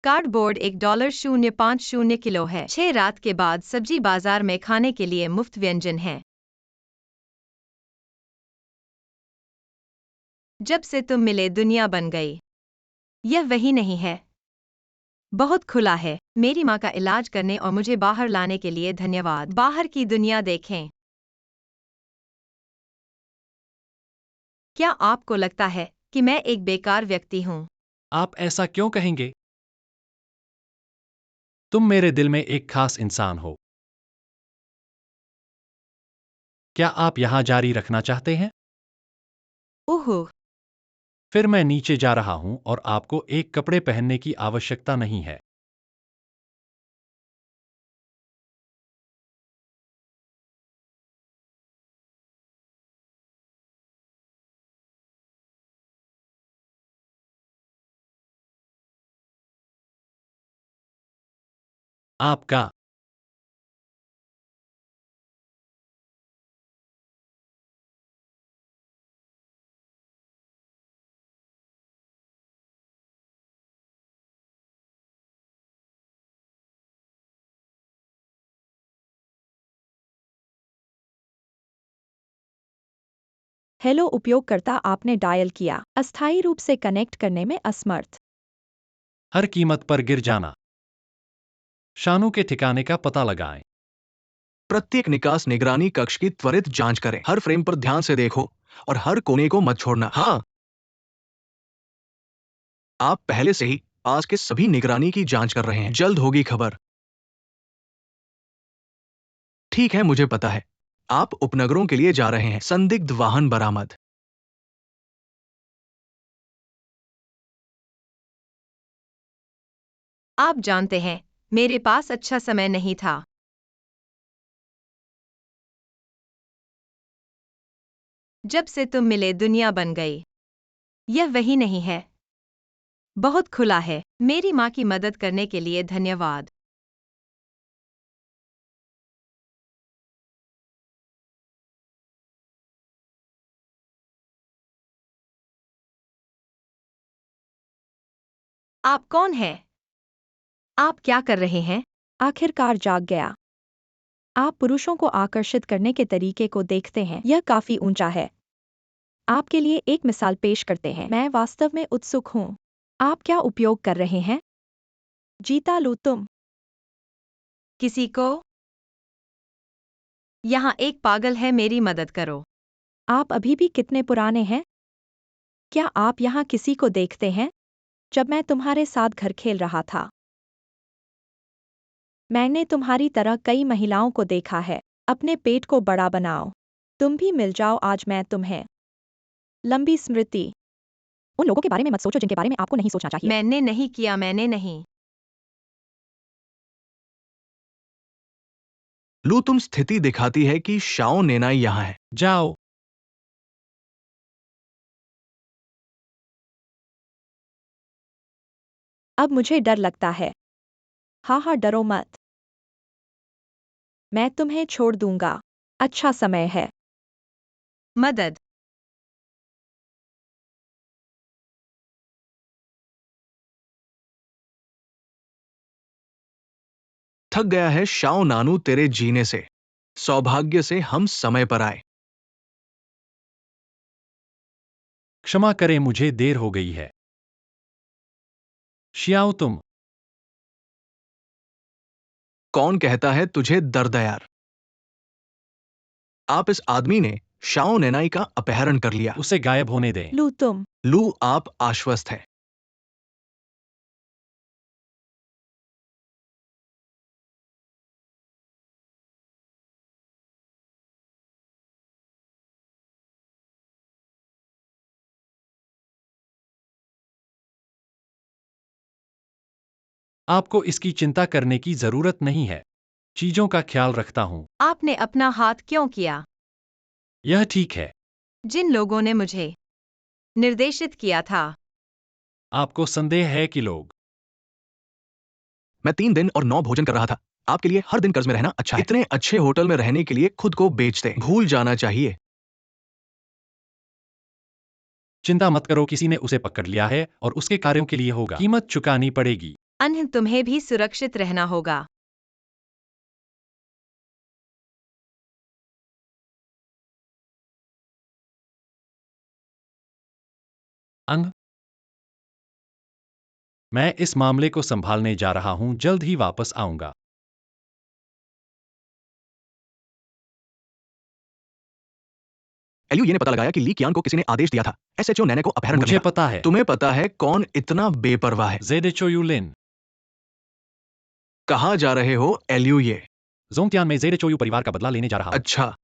कार्डबोर्ड $1.050 किलो है। 6 रात के बाद सब्जी बाजार में खाने के लिए मुफ्त व्यंजन है। जब से तुम मिले दुनिया बन गई। यह वही नहीं है। बहुत खुला है। मेरी माँ का इलाज करने और मुझे बाहर लाने के लिए धन्यवाद। बाहर की दुनिया देखें। क्या आपको लगता है कि मैं एक बेकार व्यक्ति हूँ? आप ऐसा क्यों कहेंगे? तुम मेरे दिल में एक खास इंसान हो। क्या आप यहाँ जारी रखना चाहते हैं? ओह, फिर मैं नीचे जा रहा हूं और आपको एक कपड़े पहनने की आवश्यकता नहीं है। आपका। हेलो उपयोगकर्ता, आपने डायल किया। अस्थायी रूप से कनेक्ट करने में असमर्थ। हर कीमत पर गिर जाना। शानों के ठिकाने का पता लगाएं। प्रत्येक निकास निगरानी कक्ष की त्वरित जांच करें। हर फ्रेम पर ध्यान से देखो और हर कोने को मत छोड़ना। हाँ, आप पहले से ही आज के सभी निगरानी की जांच कर रहे हैं। जल्द होगी खबर। ठीक है, मुझे पता है। आप उपनगरों के लिए जा रहे हैं। संदिग्ध वाहन बरामद। आप जानते हैं, मेरे पास अच्छा समय नहीं था। जब से तुम मिले दुनिया बन गई। यह वही नहीं है। बहुत खुला है। मेरी माँ की मदद करने के लिए धन्यवाद। आप कौन हैं? आप क्या कर रहे हैं? आखिरकार जाग गया। आप पुरुषों को आकर्षित करने के तरीके को देखते हैं। यह काफी ऊंचा है। आपके लिए एक मिसाल पेश करते हैं। मैं वास्तव में उत्सुक हूँ। आप क्या उपयोग कर रहे हैं? जीता लू, तुम। किसी को? यहाँ एक पागल है, मेरी मदद करो। आप अभी भी कितने पुराने हैं? क्या आप यहाँ किसी को देखते हैं? जब मैं तुम्हारे साथ घर खेल रहा था, मैंने तुम्हारी तरह कई महिलाओं को देखा है। अपने पेट को बड़ा बनाओ। तुम भी मिल जाओ आज मैं तुम्हें। लंबी स्मृति। उन लोगों के बारे में मत सोचो जिनके बारे में आपको नहीं सोचना चाहिए। मैंने नहीं किया, मैंने नहीं। लू, तुम स्थिति दिखाती है कि शाओ नेनाई यहाँ है। जाओ। अब मुझे डर लगता है। हाँ हाँ, डरो मत। मैं तुम्हें छोड़ दूंगा। अच्छा समय है। मदद। थक गया है शाओ नानू तेरे जीने से। सौभाग्य से हम समय पर आए। क्षमा करें, मुझे देर हो गई है। शियाओ, तुम। कौन कहता है तुझे दर्द यार? आप इस आदमी ने शाओ नेनाई का अपहरण कर लिया। उसे गायब होने दें। लू, तुम। लू, आप आश्वस्त हैं? आपको इसकी चिंता करने की जरूरत नहीं है। चीजों का ख्याल रखता हूं। आपने अपना हाथ क्यों किया? यह ठीक है। जिन लोगों ने मुझे निर्देशित किया था। आपको संदेह है कि लोग। मैं 3 दिन और 9 भोजन कर रहा था। आपके लिए हर दिन कर्ज में रहना अच्छा है। इतने अच्छे होटल में रहने के लिए खुद को बेच दें। भूल जाना चाहिए। चिंता मत करो, किसी ने उसे पकड़ लिया है और उसके कार्यों के लिए होगा कीमत चुकानी पड़ेगी। अन्य तुम्हें भी सुरक्षित रहना होगा। अंग। मैं इस मामले को संभालने जा रहा हूं, जल्द ही वापस आऊंगा। एलियू ये ने पता लगाया कि ली कियान को किसी ने आदेश दिया था एसएचओ नैने को अपहरण करने मुझे का। पता है। तुम्हें पता है कौन इतना बेपरवाह है? ज़ेडेचोयुलिन। कहाँ जा रहे हो एलियू? ये ज़ोंगटियान में ज़ेडेचोयु परिवार का बदला लेने जा रहा हूं। अच्छा।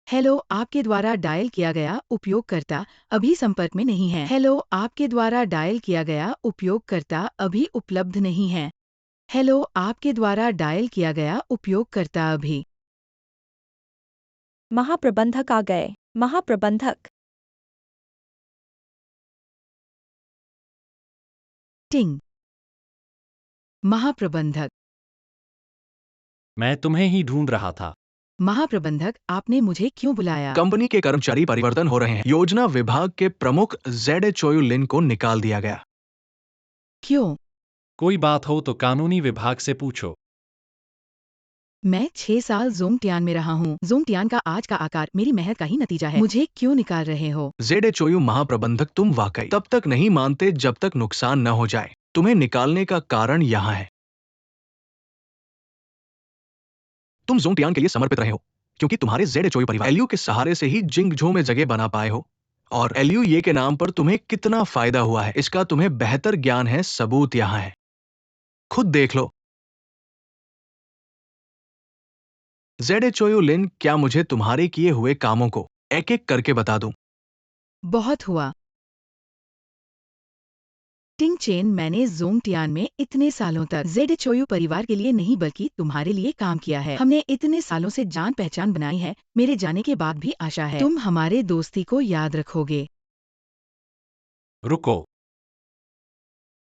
हेलो, आपके द्वारा डायल किया गया उपयोगकर्ता अभी संपर्क में नहीं है। हेलो, आपके द्वारा डायल किया गया उपयोगकर्ता अभी उपलब्ध नहीं है। हेलो, आपके द्वारा डायल किया गया उपयोगकर्ता अभी। महाप्रबंधक आ गए। महाप्रबंधक। टिंग। महाप्रबंधक। मैं तुम्हें ही ढूंढ रहा था। महाप्रबंधक, आपने मुझे क्यों बुलाया? कंपनी के कर्मचारी परिवर्तन हो रहे हैं। योजना विभाग के प्रमुख ज़ेडेचोयु लिन को निकाल दिया गया। क्यों? कोई बात हो तो कानूनी विभाग से पूछो। मैं 6 साल ज़ोंगटियान में रहा हूँ। ज़ोंगटियान का आज का आकार मेरी मेहनत का ही नतीजा है। मुझे क्यों निकाल रहे हो? ज़ेडेचोयु महाप्रबंधक, तुम वाकई तब तक नहीं मानते जब तक नुकसान न हो जाए। तुम्हें निकालने का कारण यहाँ है। तुम ज़ोंगटियान के लिए समर्पित रहे हो क्योंकि तुम्हारे ज़ेडेचोयु परिवार एलियू के सहारे से ही जिंगझो में जगह बना पाए हो। और एलियू ये के नाम पर तुम्हें कितना फायदा हुआ है इसका तुम्हें बेहतर ज्ञान है। सबूत यहाँ है, खुद देख लो। ज़ेडेचोयु लिन, क्या मुझे तुम्हारे किए हुए कामों को एक एक करके बता दूं? बहुत हुआ। टिंग चेन, मैंने ज़ोंगटियान में इतने सालों तक ज़ेडेचोयु परिवार के लिए नहीं बल्कि तुम्हारे लिए काम किया है। हमने इतने सालों से जान पहचान बनाई है। मेरे जाने के बाद भी आशा है तुम हमारे दोस्ती को याद रखोगे। रुको।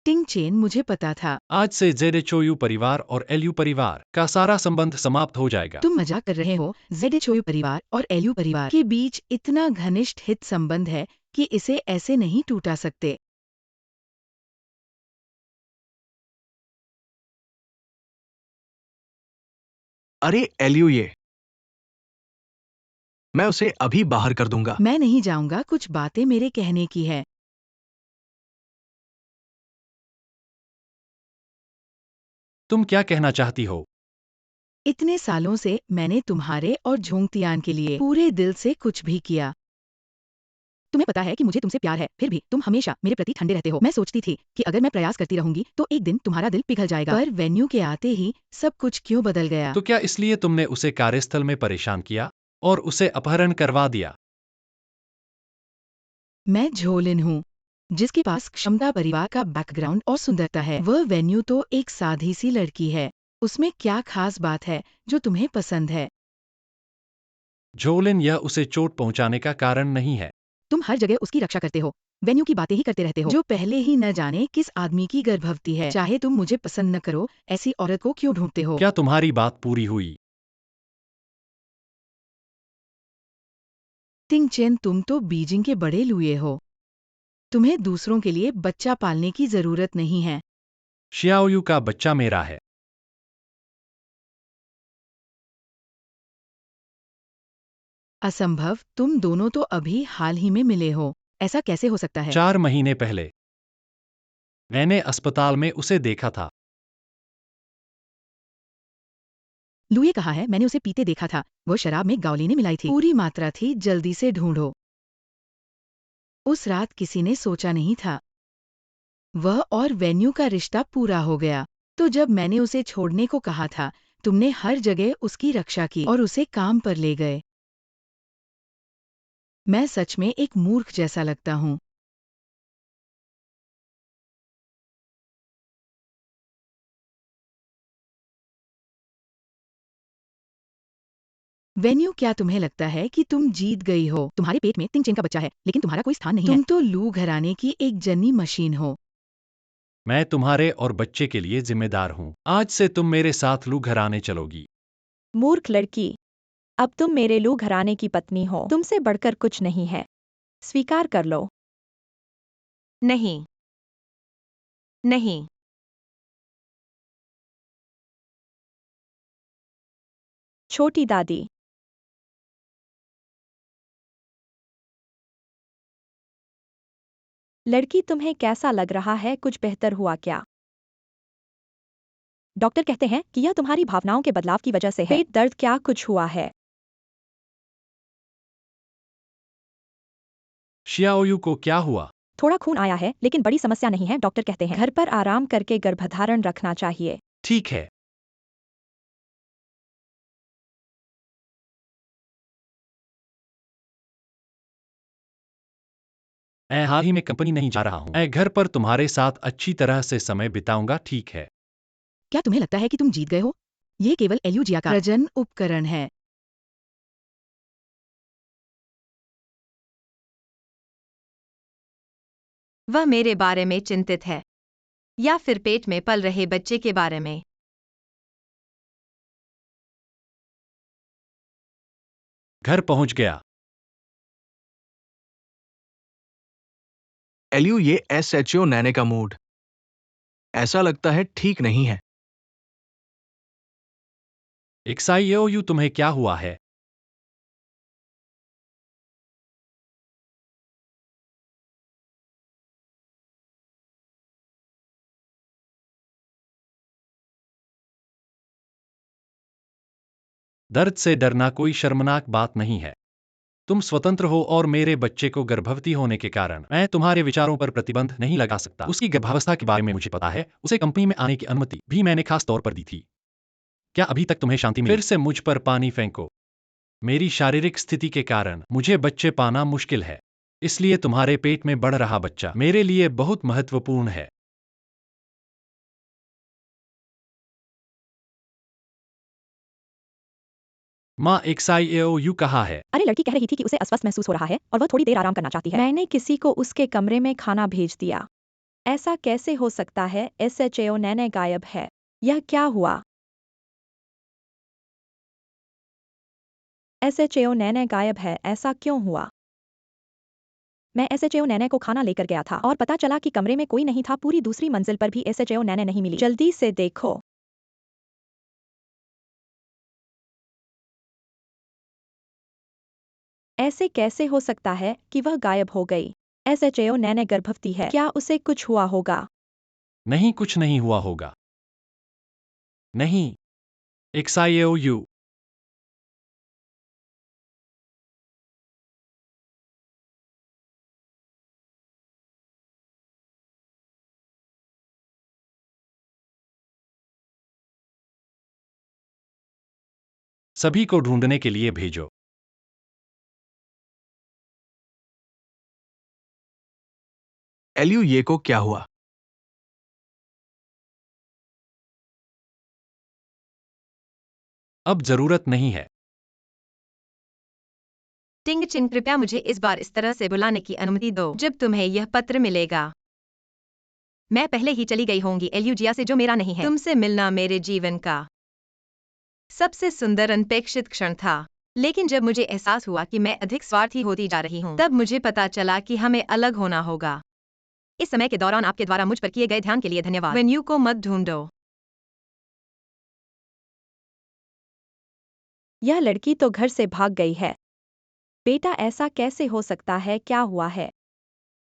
टिंग चेन, मुझे पता था। आज से ज़ेडेचोयु परिवार और एलियू परिवार का सारा संबंध समाप्त हो जाएगा। तुम मजाक कर रहे हो? ज़ेडेचोयु परिवार और एलियू परिवार के बीच इतना घनिष्ठ हित संबंध है कि इसे ऐसे नहीं टूटा सकते। अरे एलियू, ये मैं उसे अभी बाहर कर दूंगा। मैं नहीं जाऊंगा, कुछ बातें मेरे कहने की है। तुम क्या कहना चाहती हो? इतने सालों से मैंने तुम्हारे और झोंगतियान के लिए पूरे दिल से कुछ भी किया। तुम्हें पता है कि मुझे तुमसे प्यार है, फिर भी तुम हमेशा मेरे प्रति ठंडे रहते हो। मैं सोचती थी कि अगर मैं प्रयास करती रहूंगी तो एक दिन तुम्हारा दिल पिघल जाएगा। पर वेन्यू के आते ही सब कुछ क्यों बदल गया? तो क्या इसलिए तुमने उसे कार्यस्थल में परेशान किया और उसे अपहरण करवा दिया? मैं झोलिन हूँ, जिसके पास क्षमता, परिवार का बैकग्राउंड और सुंदरता है। वह वेन्यू तो एक साधी सी लड़की है। उसमें क्या खास बात है जो तुम्हें पसंद है? जोलिन, यह उसे चोट पहुंचाने का कारण नहीं है। तुम हर जगह उसकी रक्षा करते हो, वेन्यू की बातें ही करते रहते हो, जो पहले ही न जाने किस आदमी की गर्भवती है। चाहे तुम मुझे पसंद न करो, ऐसी औरत को क्यों ढूंढते हो? क्या तुम्हारी बात पूरी हुई? तिंगचेन, तुम तो बीजिंग के बड़े लुए हो। तुम्हें दूसरों के लिए बच्चा पालने की जरूरत नहीं है। शियाओयू का बच्चा मेरा है। असंभव, तुम दोनों तो अभी हाल ही में मिले हो। ऐसा कैसे हो सकता है? 4 महीने पहले मैंने अस्पताल में उसे देखा था। लुए कहा है, मैंने उसे पीते देखा था। वो शराब में गावलीने मिलाई थी, पूरी मात्रा थी। जल्दी से ढूंढो। उस रात किसी ने सोचा नहीं था वह और वेन्यू का रिश्ता पूरा हो गया। तो जब मैंने उसे छोड़ने को कहा था, तुमने हर जगह उसकी रक्षा की और उसे काम पर ले गए। मैं सच में एक मूर्ख जैसा लगता हूँ। वेन्यू, क्या तुम्हें लगता है कि तुम जीत गई हो? तुम्हारे पेट में तिंगचेन का बच्चा है, लेकिन तुम्हारा कोई स्थान नहीं है। तुम तो लू घराने की एक जन्नी मशीन हो। मैं तुम्हारे और बच्चे के लिए जिम्मेदार हूँ। आज से तुम मेरे साथ लू घराने चलोगी। मूर्ख लड़की, अब तुम मेरे लू घराने की पत्नी हो। तुमसे बढ़कर कुछ नहीं है। स्वीकार कर लो। नहीं, नहीं। छोटी दादी, लड़की, तुम्हें कैसा लग रहा है? कुछ बेहतर हुआ क्या? डॉक्टर कहते हैं कि यह तुम्हारी भावनाओं के बदलाव की वजह से है। पेट दर्द, क्या कुछ हुआ है? शियाओयू को क्या हुआ? थोड़ा खून आया है, लेकिन बड़ी समस्या नहीं है। डॉक्टर कहते हैं घर पर आराम करके गर्भधारण रखना चाहिए। ठीक है। मैं हाल ही में कंपनी नहीं जा रहा हूँ। मैं घर पर तुम्हारे साथ अच्छी तरह से समय बिताऊंगा, ठीक है? क्या तुम्हें लगता है कि तुम जीत गए हो? ये केवल एल्यूजिया का प्रजनन उपकरण है। वह मेरे बारे में चिंतित है, या फिर पेट में पल रहे बच्चे के बारे में। घर पहुंच गया। एलियो, ये एसएचओ नैने का मूड ऐसा लगता है ठीक नहीं है। एक्साइओयू, तुम्हें क्या हुआ है? दर्द से डरना कोई शर्मनाक बात नहीं है। तुम स्वतंत्र हो और मेरे बच्चे को गर्भवती होने के कारण मैं तुम्हारे विचारों पर प्रतिबंध नहीं लगा सकता। उसकी गर्भावस्था के बारे में मुझे पता है। उसे कंपनी में आने की अनुमति भी मैंने खास तौर पर दी थी। क्या अभी तक तुम्हें शांति मिली? फिर से मुझ पर पानी फेंको। मेरी शारीरिक स्थिति के कारण मुझे बच्चे पाना मुश्किल है। इसलिए तुम्हारे पेट में बढ़ रहा बच्चा मेरे लिए बहुत महत्वपूर्ण है। माँ, एक्साइओयू कहा है। अरे, लड़की कह रही थी कि उसे अस्वस्थ महसूस हो रहा है और वह थोड़ी देर आराम करना चाहती है। मैंने किसी को उसके कमरे में खाना भेज दिया। ऐसा कैसे हो सकता है? एसएचओ नैने गायब है। यह क्या हुआ? एसएचओ नैने गायब है, ऐसा क्यों हुआ? मैं एसएचओ नैने को खाना लेकर गया था और पता चला कि कमरे में कोई नहीं था। पूरी दूसरी मंजिल पर भी एसएचओ नैने नहीं मिली। जल्दी से देखो। ऐसे कैसे हो सकता है कि वह गायब हो गई? एसएचओ नैने गर्भवती है। क्या उसे कुछ हुआ होगा? नहीं, कुछ नहीं हुआ होगा। नहीं, एक्साइओयू। सभी को ढूंढने के लिए भेजो। एलियू, ये को क्या हुआ? अब जरूरत नहीं है। टिंग चिंग, कृपया मुझे इस बार इस तरह से बुलाने की अनुमति दो जब तुम्हें यह पत्र मिलेगा। मैं पहले ही चली गई होंगी एल्यूजिया से, जो मेरा नहीं है। तुमसे मिलना मेरे जीवन का सबसे सुंदर अनपेक्षित क्षण था, लेकिन जब मुझे एहसास हुआ कि मैं अधिक स्वार्थी होती जा रही हूँ, तब मुझे पता चला कि हमें अलग होना होगा। इस समय के दौरान आपके द्वारा मुझ पर किए गए ध्यान के लिए धन्यवाद। वेन्यू को मत ढूंढो। यह लड़की तो घर से भाग गई है। बेटा, ऐसा कैसे हो सकता है? क्या हुआ है?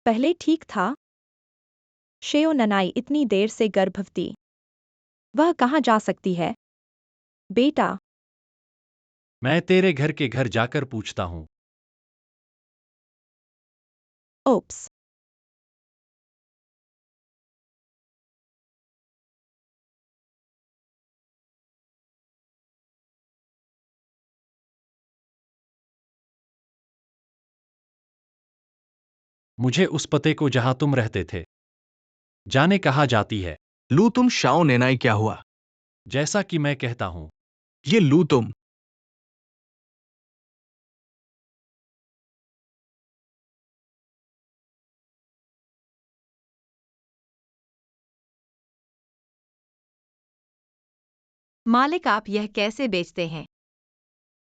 पहले ठीक था। शेओ ननाई इतनी देर से गर्भवती। वह कहाँ जा सकती है? बेटा, मैं तेरे घर के घर जाकर पूछता हूँ। ओप्स। मुझे उस पते को जहां तुम रहते थे जाने कहा जाती है। लू तुम, शाओ नेनाई क्या हुआ? जैसा कि मैं कहता हूँ। ये लू तुम। मालिक, आप यह कैसे बेचते हैं?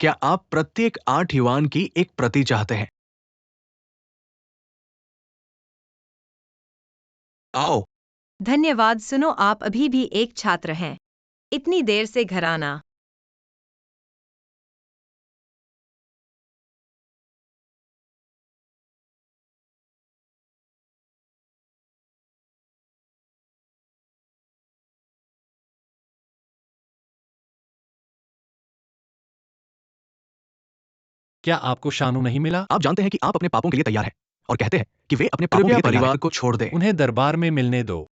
क्या आप प्रत्येक 8 युआन की एक प्रति चाहते हैं? आओ। धन्यवाद। सुनो, आप अभी भी एक छात्र हैं। इतनी देर से घर आना। क्या आपको शानू नहीं मिला? आप जानते हैं कि आप अपने पापों के लिए तैयार हैं और कहते हैं कि वे अपने पापों के लिए परिवार को छोड़ दें। उन्हें दरबार में मिलने दो।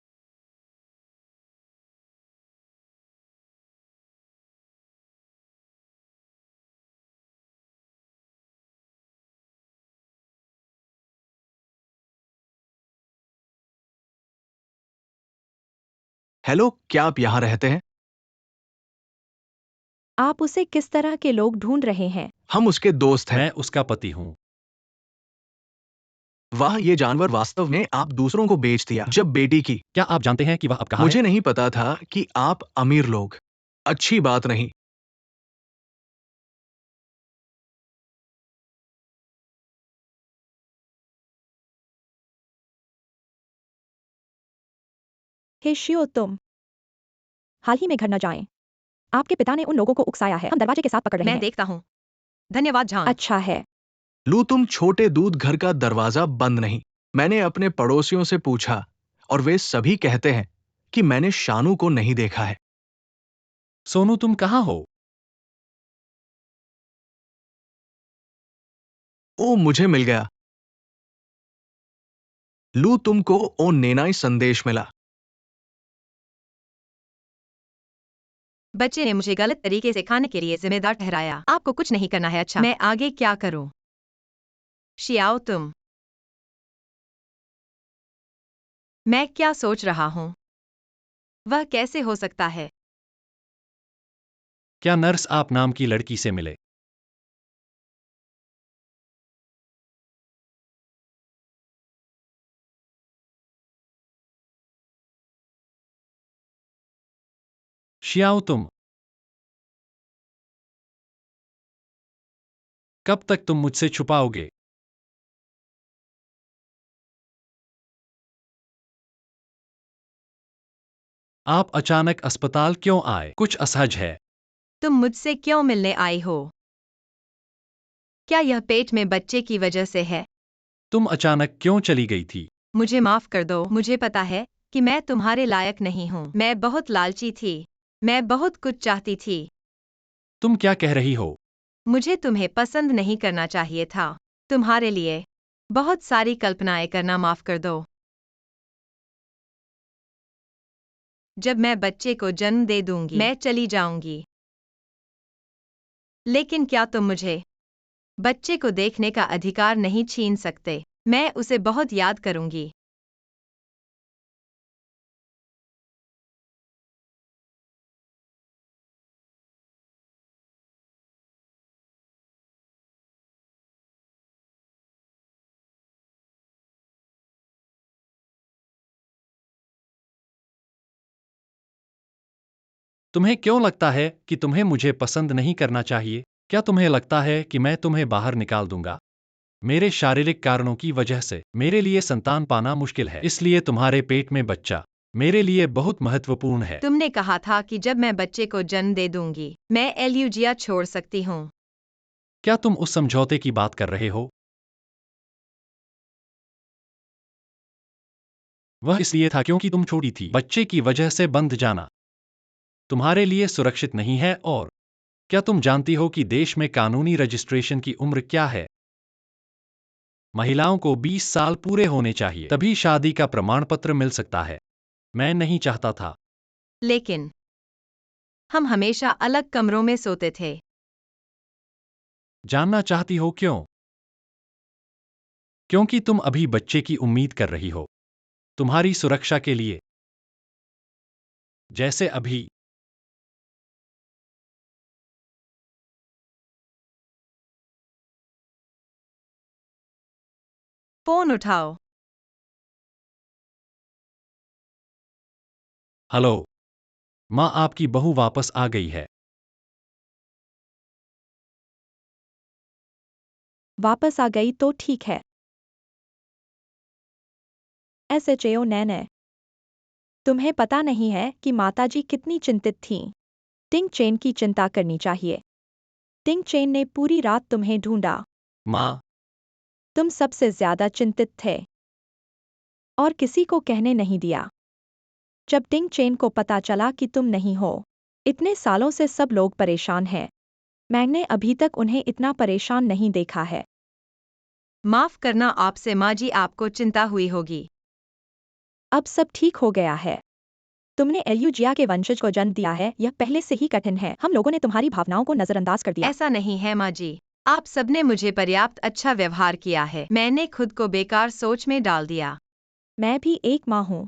हेलो, क्या आप यहां रहते हैं? आप उसे किस तरह के लोग ढूंढ रहे हैं? हम उसके दोस्त हैं। मैं उसका पति हूँ। वाह, ये जानवर वास्तव में आप दूसरों को बेच दिया। जब बेटी की। क्या आप जानते हैं कि वह अब कहाँ मुझे है? नहीं पता था कि आप अमीर लोग। अच्छी बात नहीं। हे शियो, तुम हाल ही में घर न जाएं। आपके पिता ने उन लोगों को उकसाया है। हम दरवाजे के साथ पकड़ रहे मैं हैं। देखता हूँ। धन्यवाद जॉन। अच्छा है। लू तुम, छोटे दूध घर का दरवाजा बंद नहीं। मैंने अपने पड़ोसियों से पूछा और वे सभी कहते हैं कि मैंने शानू को नहीं देखा है। सोनू, तुम कहाँ हो? ओ, मुझे मिल गया। लू तुमको ओ नेनाई संदेश मिला। बच्चे ने मुझे गलत तरीके से खाने के लिए जिम्मेदार ठहराया। आपको कुछ नहीं करना है। अच्छा, मैं आगे क्या करूं? शियाओ, तुम। मैं क्या सोच रहा हूं? वह कैसे हो सकता है? क्या नर्स आप नाम की लड़की से मिले? शियाओ, तुम। कब तक तुम मुझसे छुपाओगे? आप अचानक अस्पताल क्यों आए? कुछ असहज है। तुम मुझसे क्यों मिलने आई हो? क्या यह पेट में बच्चे की वजह से है? तुम अचानक क्यों चली गई थी? मुझे माफ कर दो। मुझे पता है कि मैं तुम्हारे लायक नहीं हूँ। मैं बहुत लालची थी। मैं बहुत कुछ चाहती थी। तुम क्या कह रही हो? मुझे तुम्हें पसंद नहीं करना चाहिए था। तुम्हारे लिए बहुत सारी कल्पनाएं करना माफ कर दो। जब मैं बच्चे को जन्म दे दूंगी, मैं चली जाऊंगी। लेकिन क्या तुम मुझे बच्चे को देखने का अधिकार नहीं छीन सकते? मैं उसे बहुत याद करूंगी। तुम्हें क्यों लगता है कि तुम्हें मुझे पसंद नहीं करना चाहिए? क्या तुम्हें लगता है कि मैं तुम्हें बाहर निकाल दूंगा? मेरे शारीरिक कारणों की वजह से मेरे लिए संतान पाना मुश्किल है, इसलिए तुम्हारे पेट में बच्चा मेरे लिए बहुत महत्वपूर्ण है। तुमने कहा था कि जब मैं बच्चे को जन्म दे दूंगी, मैं एल्यूजिया छोड़ सकती हूँ। क्या तुम उस समझौते की बात कर रहे हो? वह इसलिए था क्योंकि तुम छोटी थी। बच्चे की वजह से बंध जाना तुम्हारे लिए सुरक्षित नहीं है। और क्या तुम जानती हो कि देश में कानूनी रजिस्ट्रेशन की उम्र क्या है? महिलाओं को 20 साल पूरे होने चाहिए, तभी शादी का प्रमाण पत्र मिल सकता है। मैं नहीं चाहता था। लेकिन हम हमेशा अलग कमरों में सोते थे। जानना चाहती हो क्यों? क्योंकि तुम अभी बच्चे की उम्मीद कर रही हो। तुम्हारी सुरक्षा के लिए। जैसे अभी। फोन उठाओ। हेलो माँ, आपकी बहू वापस आ गई है। वापस आ गई तो ठीक है। SHO नैने, तुम्हें पता नहीं है कि माताजी कितनी चिंतित थीं। टिंग चेन की चिंता करनी चाहिए। टिंग चेन ने पूरी रात तुम्हें ढूंढा। माँ, तुम सबसे ज्यादा चिंतित थे और किसी को कहने नहीं दिया। जब टिंग चेन को पता चला कि तुम नहीं हो, इतने सालों से सब लोग परेशान हैं। मैंने अभी तक उन्हें इतना परेशान नहीं देखा है। माफ करना आपसे माँ जी, आपको चिंता हुई होगी। अब सब ठीक हो गया है। तुमने एल्यूजिया के वंशज को जन्म दिया है, यह पहले से ही कठिन है। हम लोगों ने तुम्हारी भावनाओं को नजरअंदाज कर दिया। ऐसा नहीं है माँ जी, आप सबने मुझे पर्याप्त अच्छा व्यवहार किया है। मैंने खुद को बेकार सोच में डाल दिया। मैं भी एक माँ हूँ,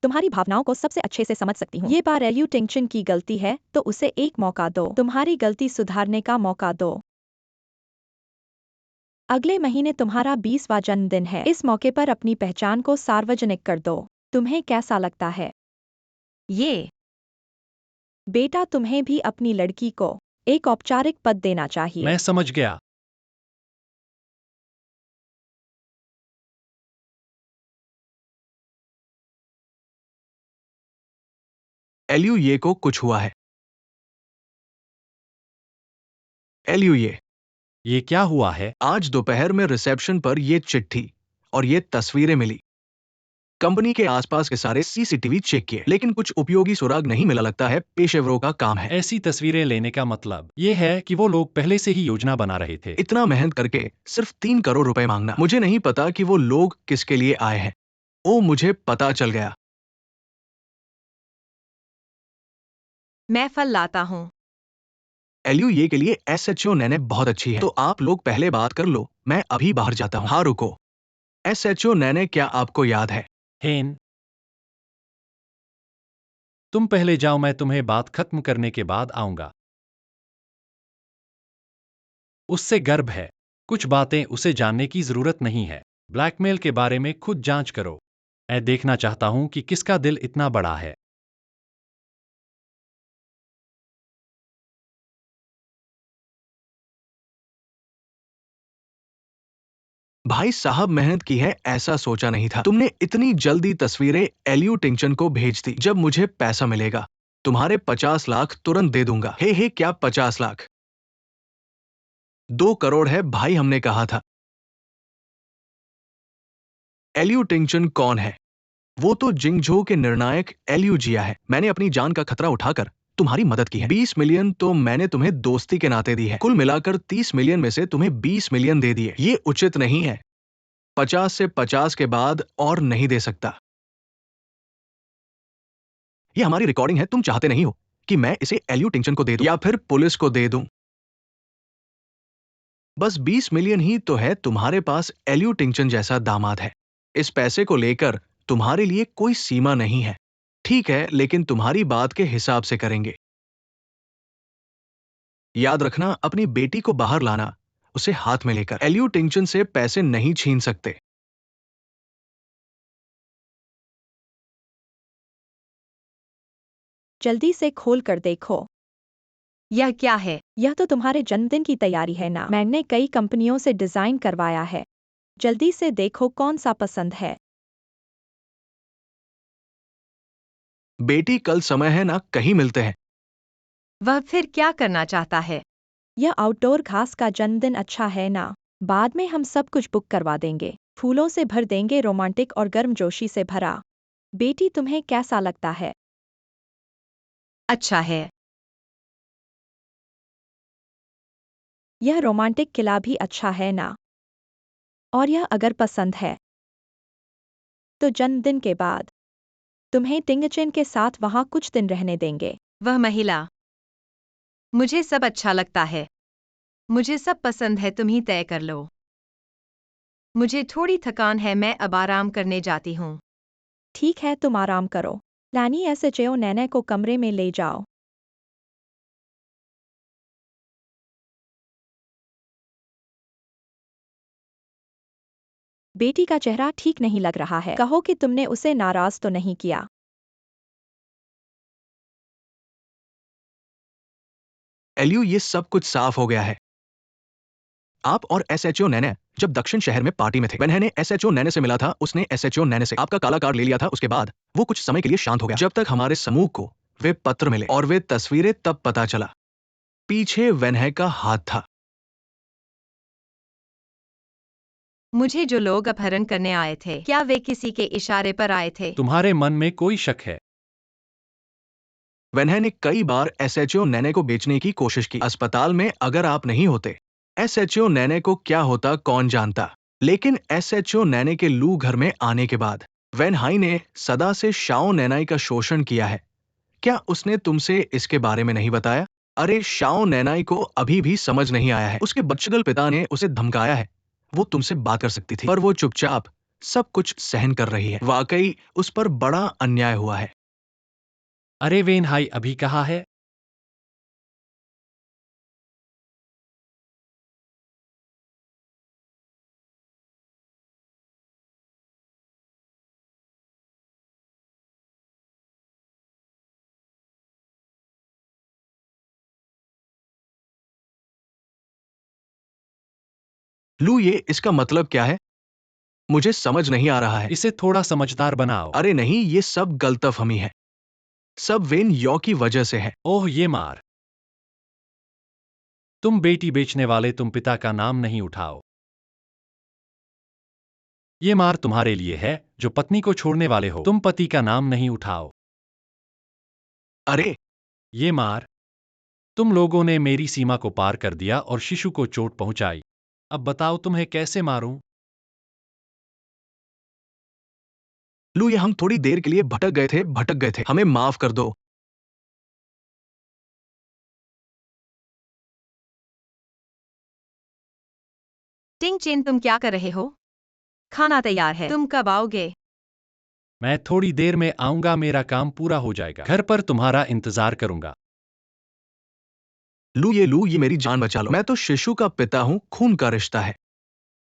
तुम्हारी भावनाओं को सबसे अच्छे से समझ सकती हूँ। ये बार एल्यू टिंगचन की गलती है तो उसे एक मौका दो, तुम्हारी गलती सुधारने का मौका दो। अगले महीने तुम्हारा 20वां जन्मदिन है। इस मौके पर अपनी पहचान को सार्वजनिक कर दो। तुम्हें कैसा लगता है? ये बेटा, तुम्हें भी अपनी लड़की को एक औपचारिक पद देना चाहिए। मैं समझ गया। एलयू को कुछ हुआ है। एलयू, ये क्या हुआ है? आज दोपहर में रिसेप्शन पर ये चिट्ठी और ये तस्वीरें मिली। कंपनी के आसपास के सारे सीसीटीवी चेक किए, लेकिन कुछ उपयोगी सुराग नहीं मिला। लगता है पेशेवरों का काम है। ऐसी तस्वीरें लेने का मतलब ये है कि वो लोग पहले से ही योजना बना रहे थे। इतना मेहनत करके सिर्फ 3 करोड़ रुपए मांगना। मुझे नहीं पता कि वो लोग किसके लिए आए हैं। ओ, मुझे पता चल गया। मैं फल लाता हूँ। एलयू के लिए SHO नैने बहुत अच्छी है, तो आप लोग पहले बात कर लो। मैं अभी बाहर जाता हूँ। हाँ रुको, SHO नैने, क्या आपको याद है? हेन, तुम पहले जाओ, मैं तुम्हें बात खत्म करने के बाद आऊंगा। उससे गर्व है। कुछ बातें उसे जानने की जरूरत नहीं है। ब्लैकमेल के बारे में खुद जांच करो। मैं देखना चाहता हूं कि किसका दिल इतना बड़ा है। भाई साहब, मेहनत की है, ऐसा सोचा नहीं था। तुमने इतनी जल्दी तस्वीरें एलयू टिंगचन को भेज दी। जब मुझे पैसा मिलेगा, तुम्हारे 50 लाख तुरंत दे दूंगा। हे, क्या 50 लाख? 2 करोड़ है भाई, हमने कहा था। एलयू टिंगचन कौन है? वो तो जिंगझो के निर्णायक एलयू जिया है। मैंने अपनी जान का खतरा उठाकर तुम्हारी मदद की है। 20 मिलियन तो मैंने तुम्हें दोस्ती के नाते दी है। कुल मिलाकर 30 मिलियन में से तुम्हें 20 मिलियन दे दिए। ये उचित नहीं है। 50 से 50 के बाद और नहीं दे सकता। ये हमारी रिकॉर्डिंग है। तुम चाहते नहीं हो कि मैं इसे एलयू टिंगचन को दे दूं या फिर पुलिस को दे दूं। बस 20 मिलियन ही तो है। तुम्हारे पास एल्यू टिंगचन जैसा दामाद है। इस पैसे को लेकर तुम्हारे लिए कोई सीमा नहीं है। ठीक है, लेकिन तुम्हारी बात के हिसाब से करेंगे। याद रखना, अपनी बेटी को बाहर लाना, उसे हाथ में लेकर। एल्यू टिंगचन से पैसे नहीं छीन सकते। जल्दी से खोल कर देखो। यह क्या है? यह तो तुम्हारे जन्मदिन की तैयारी है ना। मैंने कई कंपनियों से डिजाइन करवाया है। जल्दी से देखो कौन सा पसंद है। बेटी, कल समय है ना, कहीं मिलते हैं। वह फिर क्या करना चाहता है? यह आउटडोर घास का जन्मदिन अच्छा है ना। बाद में हम सब कुछ बुक करवा देंगे। फूलों से भर देंगे, रोमांटिक और गर्मजोशी से भरा। बेटी, तुम्हें कैसा लगता है? अच्छा है। यह रोमांटिक किला भी अच्छा है ना। और यह अगर पसंद है तो जन्मदिन के बाद तुम्हें टिंगचन के साथ वहां कुछ दिन रहने देंगे। वह महिला। मुझे सब अच्छा लगता है। मुझे सब पसंद है, तुम ही तय कर लो। मुझे थोड़ी थकान है, मैं अब आराम करने जाती हूँ। ठीक है, तुम आराम करो। लैनी एसएचओ नैने को कमरे में ले जाओ। बेटी का चेहरा ठीक नहीं लग रहा है। कहो कि तुमने उसे नाराज तो नहीं किया। एल्यू, ये सब कुछ साफ हो गया है। आप और एसएचओ नैने जब दक्षिण शहर में पार्टी में थे, वेन्हे ने एसएचओ नैने से मिला था। उसने एसएचओ नैने से आपका काला कार्ड ले लिया था। उसके बाद वो कुछ समय के लिए शांत हो गया, जब तक हमारे समूह को वे पत्र मिले और वे तस्वीरें। तब पता चला पीछे वेन्हे का हाथ था। मुझे जो लोग अपहरण करने आए थे, क्या वे किसी के इशारे पर आए थे? तुम्हारे मन में कोई शक है? वेन्हे ने कई बार एसएचओ नैने को बेचने की कोशिश की। अस्पताल में अगर आप नहीं होते, एसएचओ नैने को क्या होता कौन जानता। लेकिन एसएचओ नैने के लू घर में आने के बाद वेन हाई ने सदा से शाओ नैनाई का शोषण किया है। क्या उसने तुमसे इसके बारे में नहीं बताया? अरे, शाओ नैनाई को अभी भी समझ नहीं आया है। उसके बच्चगल पिता ने उसे धमकाया है। वो तुमसे बात कर सकती थी, पर वो चुपचाप सब कुछ सहन कर रही है। वाकई उस पर बड़ा अन्याय हुआ है। अरे, वेन हाई अभी कहाँ है? लू, ये इसका मतलब क्या है? मुझे समझ नहीं आ रहा है। इसे थोड़ा समझदार बनाओ। अरे नहीं, ये सब गलतफहमी है। सब वेन यॉ की वजह से है। ओह, ये मार। तुम बेटी बेचने वाले, तुम पिता का नाम नहीं उठाओ। ये मार तुम्हारे लिए है जो पत्नी को छोड़ने वाले हो। तुम पति का नाम नहीं उठाओ। अरे, ये मार। तुम लोगों ने मेरी सीमा को पार कर दिया और शिशु को चोट पहुंचाई। अब बताओ तुम्हें कैसे मारूं? लू, ये हम थोड़ी देर के लिए भटक गए थे। हमें माफ कर दो। टिंगचेन, तुम क्या कर रहे हो? खाना तैयार है, तुम कब आओगे? मैं थोड़ी देर में आऊंगा, मेरा काम पूरा हो जाएगा। घर पर तुम्हारा इंतजार करूंगा। लू, ये मेरी जान बचा लो। मैं तो शिशु का पिता हूं, खून का रिश्ता है।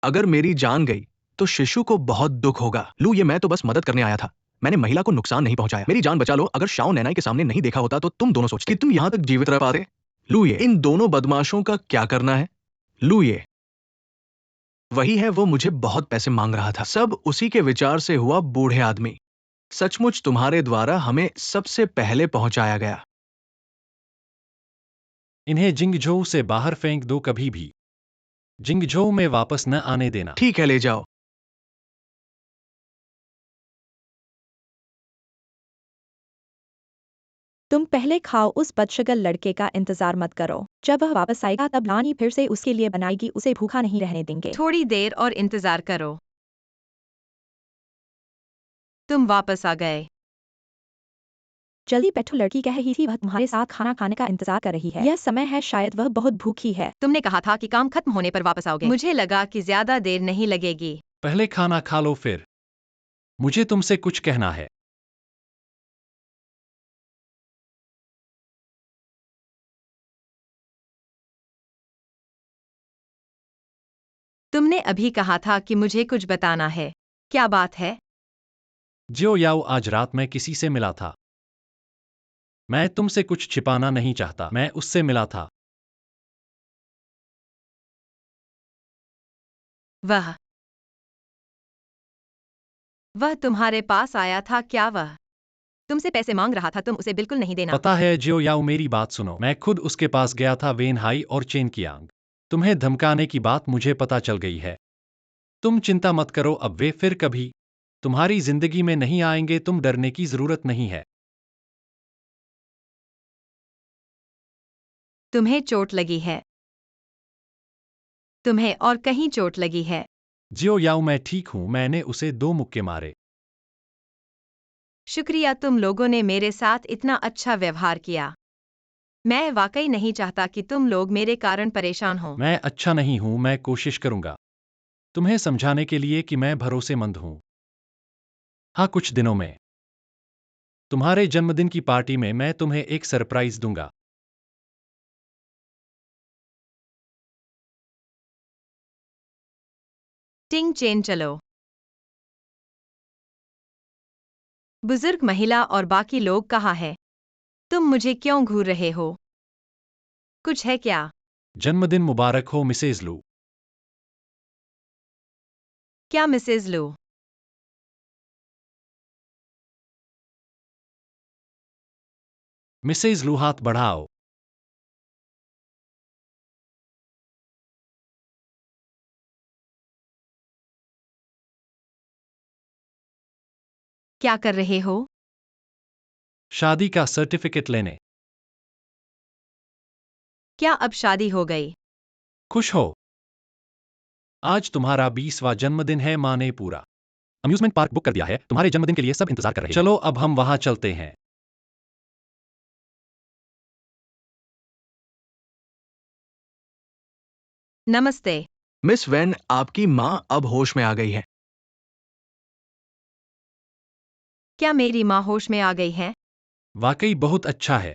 अगर मेरी जान गई तो शिशु को बहुत दुख होगा। लू, ये मैं तो बस मदद करने आया था। मैंने महिला को नुकसान नहीं पहुंचाया। मेरी जान बचा लो। अगर शाओ नैनाई के सामने नहीं देखा होता तो तुम दोनों सोचते कि तुम यहां तक जीवित रह पाते। लू, ये इन दोनों बदमाशों का क्या करना है? लू, ये वही है, वो मुझे बहुत पैसे मांग रहा था। सब उसी के विचार से हुआ, बूढ़े आदमी। सचमुच तुम्हारे द्वारा हमें सबसे पहले पहुंचाया गया। इन्हें जिंगझोउ से बाहर फेंक दो, कभी भी जिंगझोउ में वापस न आने देना। ठीक है, ले जाओ। तुम पहले खाओ, उस बदशगल लड़के का इंतजार मत करो। जब वह वापस आएगा तब लानी फिर से उसके लिए बनाएगी। उसे भूखा नहीं रहने देंगे। थोड़ी देर और इंतजार करो। तुम वापस आ गए। जल्दी बैठो, लड़की कह रही थी, वह तुम्हारे साथ खाना खाने का इंतजार कर रही है। यह समय है, शायद वह बहुत भूखी है। तुमने कहा था कि काम खत्म होने पर वापस आओगे। मुझे लगा कि ज्यादा देर नहीं लगेगी। पहले खाना खा लो फिर। मुझे तुमसे कुछ कहना है। तुमने अभी कहा था कि मुझे कुछ बताना है। क्या बात है? जियो याओ, आज रात मैं किसी से मिला था। मैं तुमसे कुछ छिपाना नहीं चाहता, मैं उससे मिला था। वह तुम्हारे पास आया था क्या? वह तुमसे पैसे मांग रहा था, तुम उसे बिल्कुल नहीं देना। पता है जियो याओ, मेरी बात सुनो, मैं खुद उसके पास गया था, वेन हाई और चेन कियांग। तुम्हें धमकाने की बात मुझे पता चल गई है। तुम चिंता मत करो, अब वे फिर कभी तुम्हारी जिंदगी में नहीं आएंगे, तुम डरने की जरूरत नहीं है। तुम्हें चोट लगी है? तुम्हें और कहीं चोट लगी है? जियो याओ, मैं ठीक हूं, मैंने उसे 2 मुक्के मारे। शुक्रिया, तुम लोगों ने मेरे साथ इतना अच्छा व्यवहार किया। मैं वाकई नहीं चाहता कि तुम लोग मेरे कारण परेशान हो। मैं अच्छा नहीं हूं, मैं कोशिश करूंगा तुम्हें समझाने के लिए कि मैं भरोसेमंद हूं। हाँ, कुछ दिनों में तुम्हारे जन्मदिन की पार्टी में मैं तुम्हें एक सरप्राइज दूंगा। टिंग चेन चलो। बुजुर्ग महिला और बाकी लोग कहाँ हैं? तुम मुझे क्यों घूर रहे हो? कुछ है क्या? जन्मदिन मुबारक हो मिसेज लू। क्या मिसेज लू? मिसेज लू, हाथ बढ़ाओ। क्या कर रहे हो? शादी का सर्टिफिकेट लेने। क्या अब शादी हो गई? खुश हो? आज तुम्हारा 20वां जन्मदिन है, माँ ने पूरा अम्यूजमेंट पार्क बुक कर दिया है, तुम्हारे जन्मदिन के लिए सब इंतजार कर रहे हैं। चलो अब हम वहां चलते हैं। नमस्ते। मिस वैन, आपकी माँ अब होश में आ गई है। क्या मेरी माँ होश में आ गई है? वाकई बहुत अच्छा है।